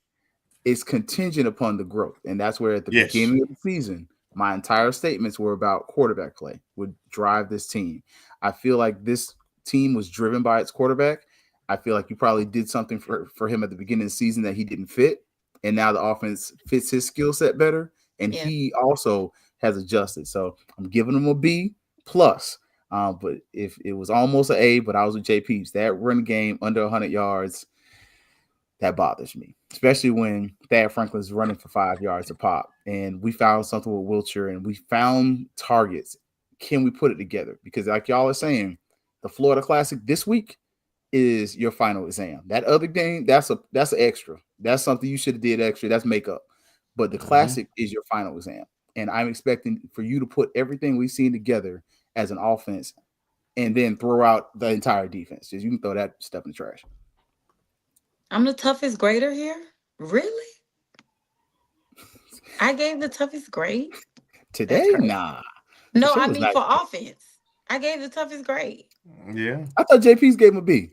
it's contingent upon the growth. And that's where at the beginning of the season, my entire statements were about quarterback play would drive this team. I feel like this team was driven by its quarterback. I feel like you probably did something for him at the beginning of the season that he didn't fit. And now the offense fits his skill set better. And he also has adjusted. So I'm giving him a B plus. But if it was almost an A, but I was with J Peeps, that run game under 100 yards, that bothers me, especially when Thad Franklin's running for 5 yards a pop. And we found something with Wiltshire, and we found targets. Can we put it together? Because like y'all are saying, the Florida Classic this week is your final exam. That other game, that's an extra. That's something you should have did extra. That's makeup. But the Classic is your final exam. And I'm expecting for you to put everything we've seen together as an offense and then throw out the entire defense. Just you can throw that stuff in the trash. I'm the toughest grader here? Really? I gave the toughest grade? Today? Nah. No, I mean for offense. I gave the toughest grade. Yeah. I thought JP's gave him a B.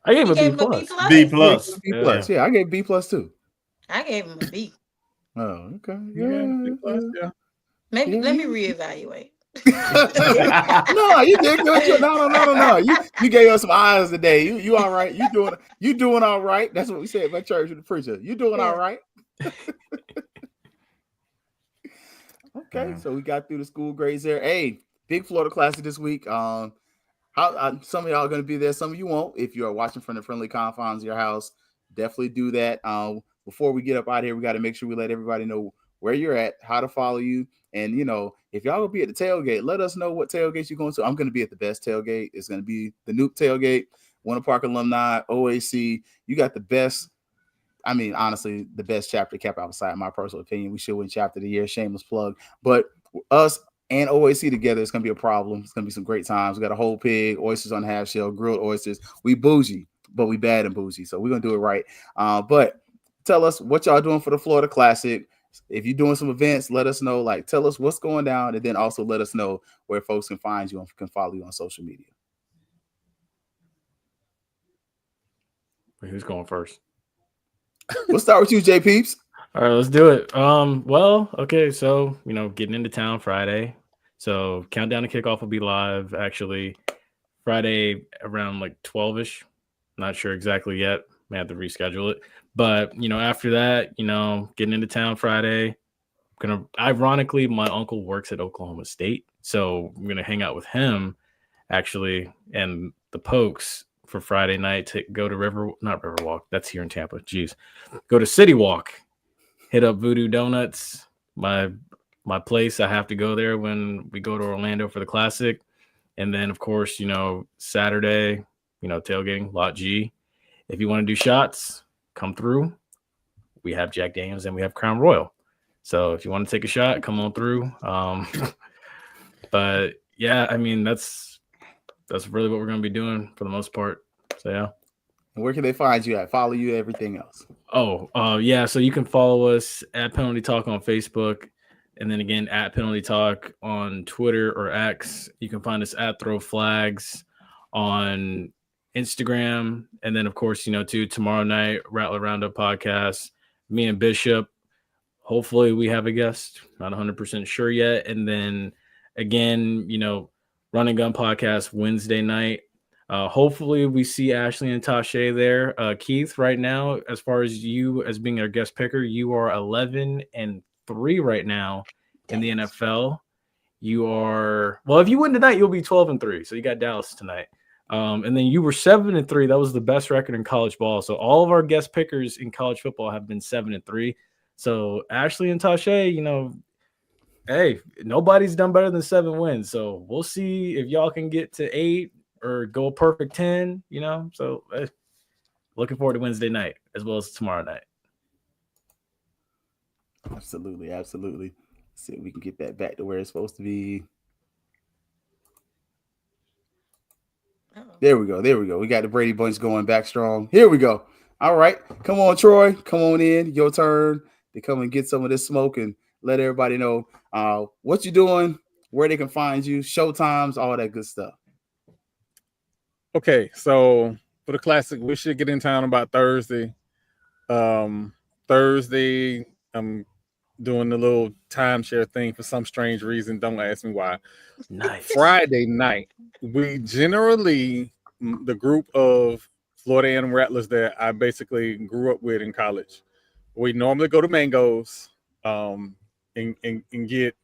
I gave him a B plus. B plus. B plus. Yeah, I gave B plus too. I gave him a B. Oh, okay. Yeah. Maybe let me reevaluate. No, you did good. No. You gave us some eyes today. You all right. You doing all right. That's what we said by church with the preacher. You doing all right. Okay, so we got through the school grades there. Hey, big Florida Classic this week. How some of y'all are going to be there, some of you won't. If you are watching from the friendly confines of your house, definitely do that. Before we get up out of here, we got to make sure we let everybody know where you're at, how to follow you. And, if y'all will be at the tailgate, let us know what tailgates you're going to. I'm going to be at the best tailgate. It's going to be the Nuke tailgate, Winter Park alumni, OAC. You got the best. I mean, honestly, the best chapter kept outside, in my personal opinion. We should win chapter of the year. Shameless plug. But us and OAC together, it's going to be a problem. It's going to be some great times. We got a whole pig, oysters on half shell, grilled oysters. We bougie, but we bad and bougie. So we're going to do it right. But tell us what y'all doing for the Florida Classic. If you're doing some events, let us know. Like, tell us what's going down, and then also let us know where folks can find you and can follow you on social media. Who's going first? We'll start with you, J Peeps. All right, let's do it. Well, okay, so getting into town Friday. So countdown to kickoff will be live actually Friday around like 12ish. Not sure exactly yet. May have to reschedule it. But after that, getting into town Friday. Ironically, my uncle works at Oklahoma State. So I'm gonna hang out with him actually and the Pokes for Friday night to go to Riverwalk. That's here in Tampa. Jeez. Go to City Walk. Hit up Voodoo Donuts, my place. I have to go there when we go to Orlando for the Classic. And then, of course, Saturday, tailgating, Lot G. If you want to do shots, come through. We have Jack Daniels and we have Crown Royal. So if you want to take a shot, come on through. But yeah, I mean, that's really what we're going to be doing for the most part. So yeah. And where can they find you at? Follow you, everything else. Yeah. So you can follow us at Penalty Talk on Facebook. And then again, at Penalty Talk on Twitter or X. You can find us at Throw Flags on Instagram. And then, of course, too, tomorrow night, Rattler Roundup podcast, me and Bishop. Hopefully we have a guest. Not 100% sure yet. And then again, Run and Gun podcast Wednesday night. Hopefully we see Ashley and Tasha there. Keith, right now, as far as you as being our guest picker, you are 11-3 right now in the NFL. You are, well, if you win tonight, you'll be 12-3. So you got Dallas tonight. And then you were 7-3. That was the best record in college ball. So all of our guest pickers in college football have been 7-3. So Ashley and Tasha, hey, nobody's done better than 7 wins. So we'll see if y'all can get to 8 or go a perfect 10, So looking forward to Wednesday night as well as tomorrow night. Absolutely. Absolutely. See if we can get that back to where it's supposed to be. There we go. There we go. We got the Brady Bunch going back strong. Here we go. All right. Come on, Troy. Come on in. Your turn to come and get some of this smoke and let everybody know what you're doing, where they can find you, show times, all that good stuff. Okay. So for the Classic, we should get in town about Thursday. Thursday, I'm doing the little timeshare thing for some strange reason. Don't ask me why. Nice. Friday night, we generally, the group of Florida A&M Rattlers that I basically grew up with in college, we normally go to Mango's and get,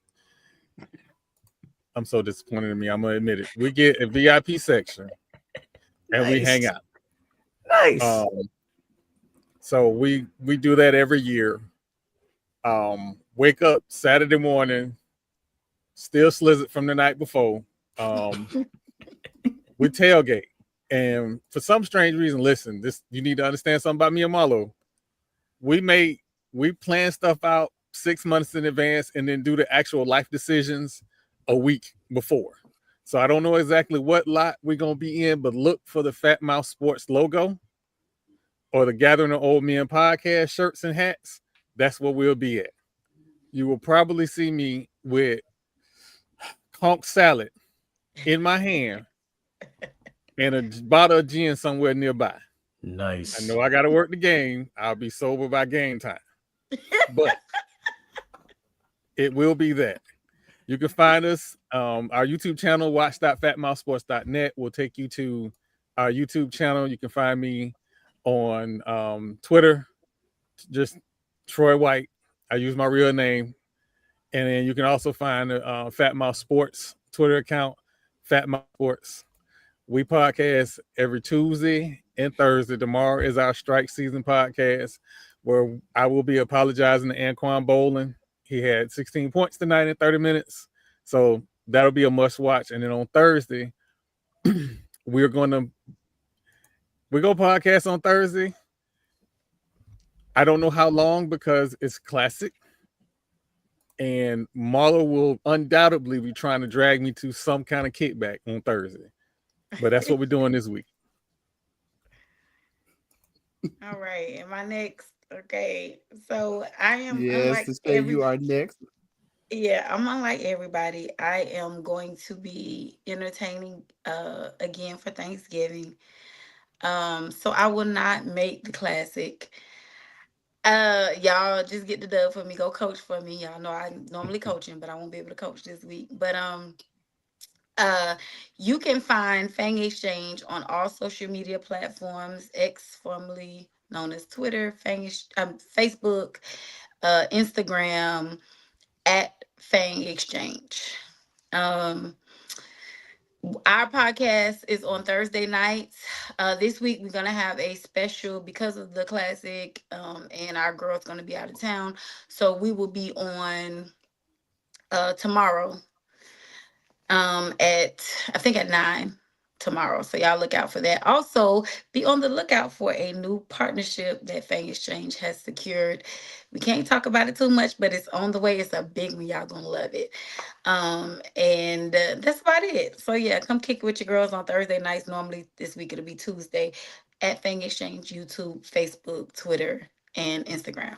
I'm so disappointed in me, I'm going to admit it. We get a VIP section and we hang out. Nice. So we do that every year. Wake up Saturday morning, still slizzard from the night before. We tailgate. And for some strange reason, listen, you need to understand something about me and Marlo. We plan stuff out 6 months in advance and then do the actual life decisions a week before. So I don't know exactly what lot we're going to be in, but look for the Fat Mouth Sports logo or the Gathering of Old Men podcast shirts and hats. That's where we'll be at. You will probably see me with conch salad in my hand and a bottle of gin somewhere nearby. Nice. I know I got to work the game. I'll be sober by game time. But it will be that. You can find us, our YouTube channel, watch.fatmouthsports.net will take you to our YouTube channel. You can find me on Twitter, just Troy White. I use my real name. And then you can also find Fat Mouth Sports Twitter account, Fat Mouth Sports. We podcast every Tuesday and Thursday. Tomorrow is our strike season podcast where I will be apologizing to Anquan Bolin. He had 16 points tonight in 30 minutes. So that'll be a must watch. And then on Thursday, we're going to podcast on Thursday. I don't know how long because it's classic. And Marlo will undoubtedly be trying to drag me to some kind of kickback on Thursday. But that's what we're doing this week. All right. Am I next? Okay. So I am. Yes, to say you are next. Yeah, I'm unlike everybody. I am going to be entertaining again for Thanksgiving. So I will not make the Classic. Y'all just get the dub for me. Go coach for me. Y'all know I'm normally coaching, but I won't be able to coach this week. But you can find Fang Exchange on all social media platforms, X formerly known as Twitter, Facebook, Instagram, at Fang Exchange. Our podcast is on Thursday nights. This week we're gonna have a special because of the Classic, and our girl's gonna be out of town, so we will be on tomorrow. at I think at 9 tomorrow. So y'all look out for that. Also, be on the lookout for a new partnership that Fang Exchange has secured. We can't talk about it too much, but it's on the way. It's a big one. Y'all gonna love it. And that's about it. So yeah, come kick it with your girls on Thursday nights. Normally this week it'll be Tuesday at Fang Exchange, YouTube, Facebook, Twitter, and Instagram.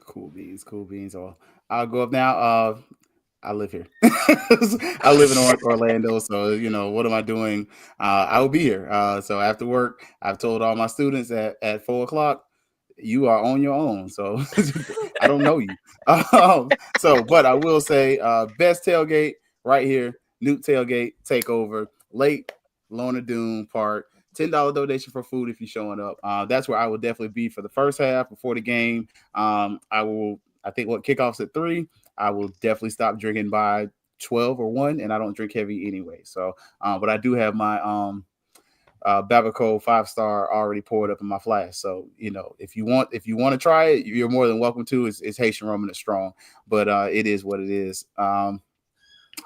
Cool beans, cool beans. Oh, I'll go up now. I live here. I live in Orlando, so what am I doing? I will be here. So after work, I've told all my students at 4:00, you are on your own. So I don't know you. But I will say, best tailgate right here, Newt Tailgate Takeover, Lake Lorna Doone Park. $10 donation for food if you're showing up. That's where I will definitely be for the first half before the game. I think kickoff's at 3. I will definitely stop drinking by 12 or 1, and I don't drink heavy anyway. So, but I do have my Babaco 5-star already poured up in my flask. So, if you want to try it, you're more than welcome to. It's Haitian rum and it's strong, but it is what it is.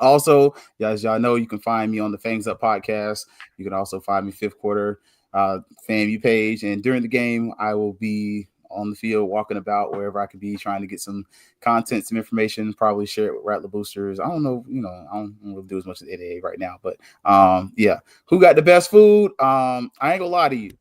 Also, as y'all know, you can find me on the Fangs Up podcast. You can also find me Fifth Quarter FAMU page, and during the game, I will be on the field, walking about wherever I could be, trying to get some content, some information, probably share it with Rattler Boosters. I don't know, I don't really do as much as NAA right now, but yeah. Who got the best food? I ain't gonna lie to you.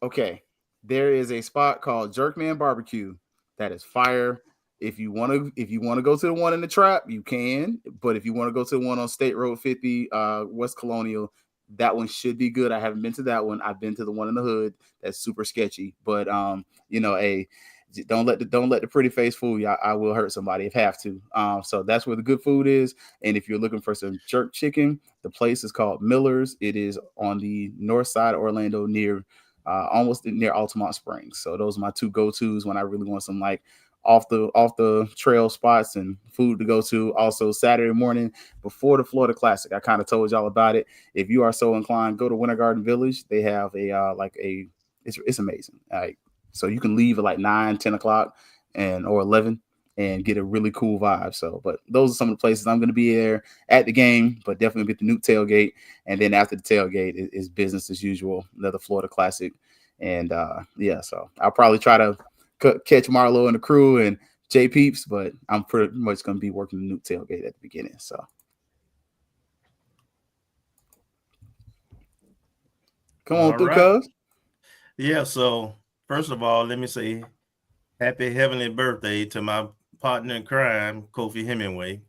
Okay, there is a spot called Jerkman Barbecue that is fire. If you want to go to the one in the Trap, you can. But if you want to go to the one on State Road 50, West Colonial, that one should be good. I haven't been to that one. I've been to the one in the hood. That's super sketchy. But don't let the pretty face fool you. I will hurt somebody if I have to. So that's where the good food is. And if you're looking for some jerk chicken, the place is called Miller's. It is on the north side of Orlando, near almost near Altamont Springs. So those are my two go-tos when I really want some like off the trail spots and food to go to. Also Saturday morning before the Florida Classic, I kind of told y'all about it. If you are so inclined, go to Winter Garden Village. They have it's amazing. So you can leave at like 9-10 o'clock or 11 and get a really cool vibe. So, but those are some of the places I'm going to be there at the game, but definitely get the Newt tailgate. And then after the tailgate is business as usual, another Florida Classic. And yeah, so I'll probably try to catch Marlo and the crew and J Peeps, but I'm pretty much going to be working the Newt tailgate at the beginning. So. Come on through, cuz. Yeah, so first of all, let me say happy heavenly birthday to my partner in crime, Kofi Hemingway.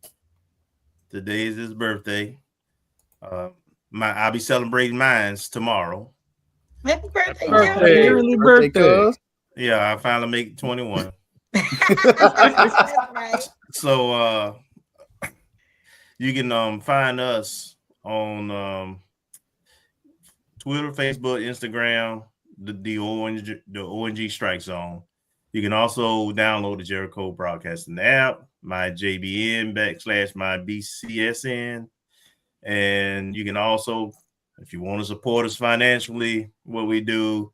Today is his birthday. I'll be celebrating mines tomorrow. Happy birthday, Happy birthday. Yeah, I finally make 21. So you can find us on Twitter, Facebook, Instagram, the ONG Strike Zone. You can also download the Jericho Broadcasting app, my JBN / my BCSN. And you can also, if you want to support us financially, what we do,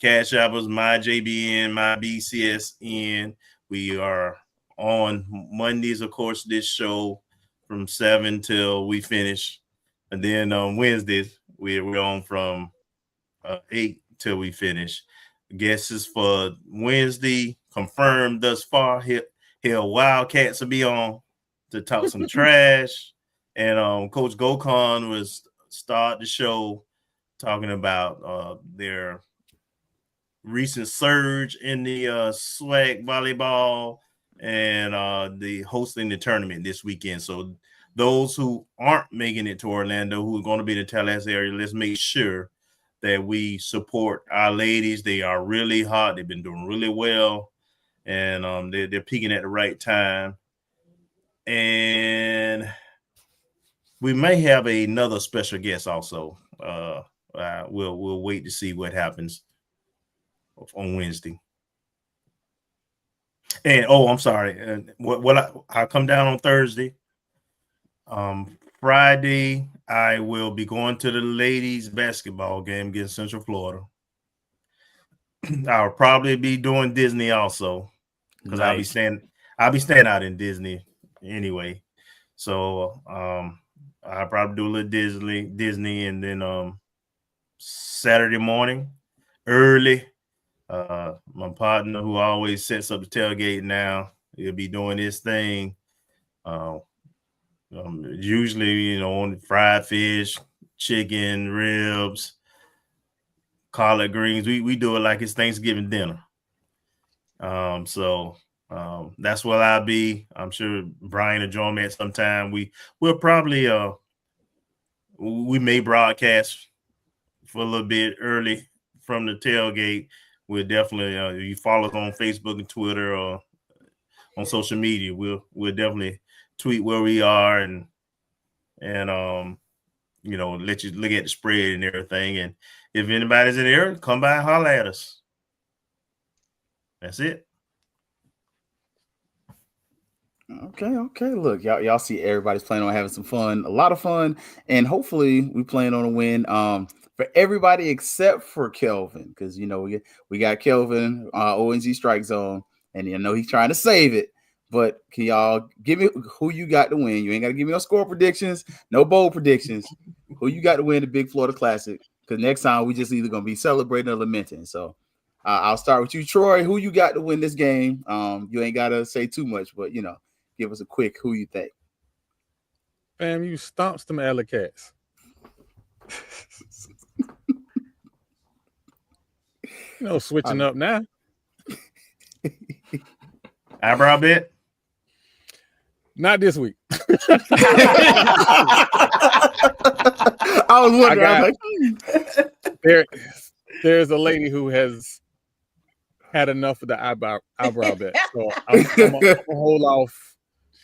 Cash App us, my JBN, my BCSN. We are on Mondays, of course, this show from 7 till we finish. And then on Wednesdays, we're on from 8 till we finish. Guesses for Wednesday confirmed thus far. Hell, Wildcats will be on to talk some trash. And Coach Gokon was start the show talking about their recent surge in the SWAC volleyball and the hosting the tournament this weekend. So those who aren't making it to Orlando, who are going to be in the Tallahassee area, let's make sure that we support our ladies. They are really hot. They've been doing really well, and they're peaking at the right time. And we may have another special guest also. We'll wait to see what happens on Wednesday. And I'm sorry. I'll come down on Thursday. Friday, I will be going to the ladies basketball game against Central Florida. I'll probably be doing Disney also because I'll I'll be staying out in Disney anyway. So I'll probably do a little Disney, and then Saturday morning, early. My partner, who always sets up the tailgate now, he'll be doing his thing. Usually, on fried fish, chicken, ribs, collard greens. We do it like it's Thanksgiving dinner. So that's where I'll be. I'm sure Brian will join me at some time. We'll probably we may broadcast for a little bit early from the tailgate. We'll definitely you follow us on Facebook and Twitter or on social media. We'll definitely tweet where we are and let you look at the spread and everything. And if anybody's in the area, come by and holler at us. That's it. Okay. Look, y'all see everybody's planning on having some fun, a lot of fun, and hopefully we plan on a win. For everybody except for Kelvin, because we got Kelvin, ONG StrikeZone, and he's trying to save it. But can y'all give me who you got to win? You ain't got to give me no score predictions, no bold predictions. Who you got to win the Big Florida Classic? Because next time we just either gonna be celebrating or lamenting. So I'll start with you, Troy. Who you got to win this game? You ain't got to say too much, but give us a quick who you think. Fam, you stomps them alley cats. Switching up now. Eyebrow bet? Not this week. I was wondering. There's a lady who has had enough of the eyebrow bet. So I'm gonna hold off.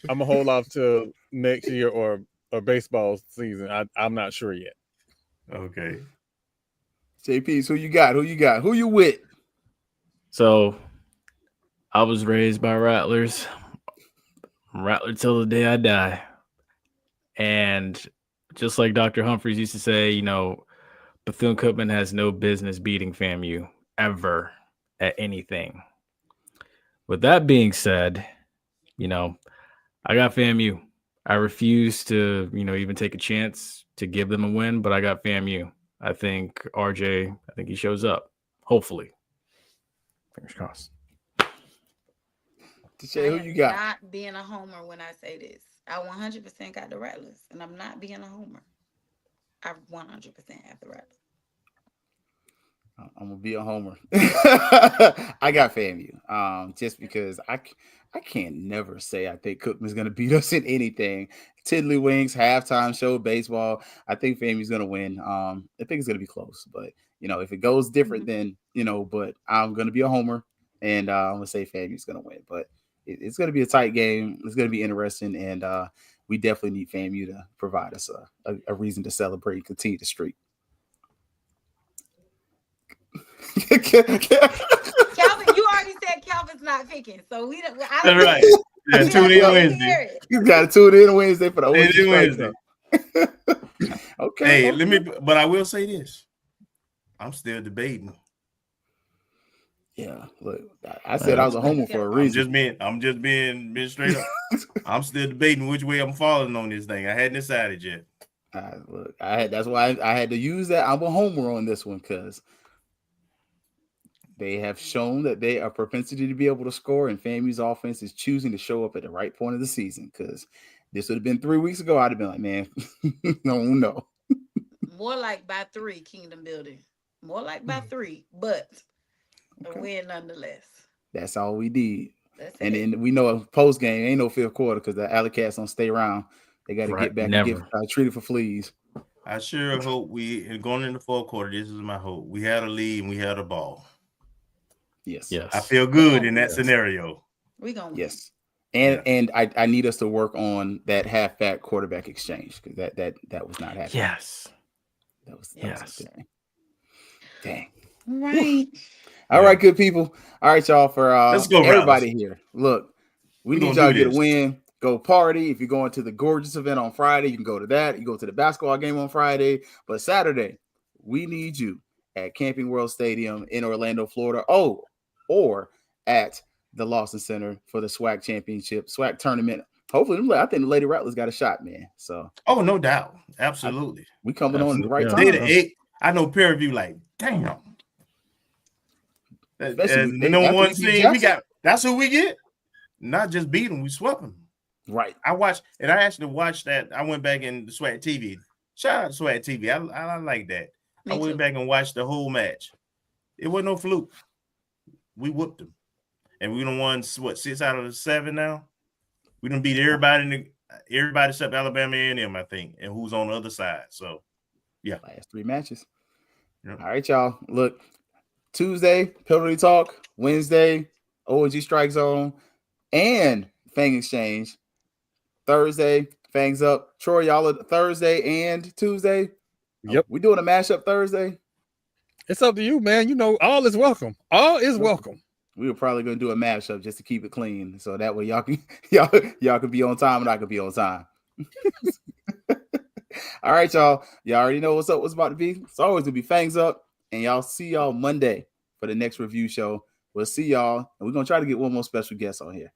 I'm gonna hold off till next year or baseball season. I'm not sure yet. Okay. JP, who you got? Who you with? So I was raised by Rattlers. I'm Rattler till the day I die. And just like Dr. Humphreys used to say, Bethune-Cookman has no business beating FAMU ever at anything. With that being said, I got FAMU. I refuse to, even take a chance to give them a win, but I got FAMU. I think RJ, he shows up. Hopefully. Fingers crossed. Who you got? I'm not being a homer when I say this. I 100% got the Rattlers, and I'm not being a homer. I 100% have the Rattlers. I'm gonna be a homer. I got FAMU. Just because I can't never say I think Cookman's gonna beat us in anything. Tiddlywinks, halftime show, baseball. I think FAMU's gonna win. I think it's gonna be close, but if it goes different, then But I'm gonna be a homer, and I'm gonna say FAMU's gonna win. But it's gonna be a tight game. It's gonna be interesting, and we definitely need FAMU to provide us a reason to celebrate and continue the streak. Calvin, you already said Calvin's not picking, so we don't. That's right. Yeah, tune in Wednesday. You got to tune in Wednesday for the Wednesday. Okay. Hey, but I will say this: I'm still debating. Yeah, look, I said I was a homer for a reason. I'm just being straight up. I'm still debating which way I'm falling on this thing. I hadn't decided yet. Look, that's why I had to use that. I'm a homer on this one because they have shown that they are propensity to be able to score, and FAMU's offense is choosing to show up at the right point of the season. Because this would have been 3 weeks ago, I'd have been like, man, no. More like by 3, Kingdom Building. More like by 3, but a win nonetheless. That's all we need. And then we know post game ain't no fifth quarter because the Alley Cats don't stay around. They got to get back and get treated for fleas. I sure hope going into the fourth quarter. This is my hope. We had a lead and we had a ball. Yes. I feel good in that scenario. We gonna win. Yes. And I need us to work on that halfback quarterback exchange because that was not happening. Yes. That was dang. Right. All right, good people. All right, y'all, for let's go, everybody here. Look, we need y'all to get a win. Go party. If you're going to the gorgeous event on Friday, you can go to that. You go to the basketball game on Friday. But Saturday, we need you at Camping World Stadium in Orlando, Florida. Or at the Lawson Center for the SWAC championship, SWAC tournament. Hopefully, I think the Lady Rattlers got a shot, man. So, oh, no doubt, absolutely. We coming on at the right Yeah. time. I know peer review like, damn. Especially The number one seed we got. That's who we get. Not just beat them, we swept them. Right. I actually watched that. I went back in the SWAT TV. Shout out to SWAT TV. I like that. Me I went too. back and watched the whole match. It wasn't no fluke. We whooped them. And we done won, 6 out of the 7 now? We done beat everybody except Alabama A&M, I think, and who's on the other side. So, yeah. Last 3 matches. Yep. All right, y'all. Look, Tuesday, Penalty Talk. Wednesday, OG Strike Zone and Fang Exchange. Thursday, Fangs Up. Troy, y'all are Thursday and Tuesday. Yep. We doing a mashup Thursday? It's up to you, man. You know, all is welcome. All is welcome. We were probably gonna do a mashup just to keep it clean, so that way y'all can be on time and I can be on time. All right, y'all. Y'all already know what's about to be. It's always gonna be Fangs Up, and y'all see y'all Monday for the next review show. We'll see y'all, and we're gonna try to get one more special guest on here.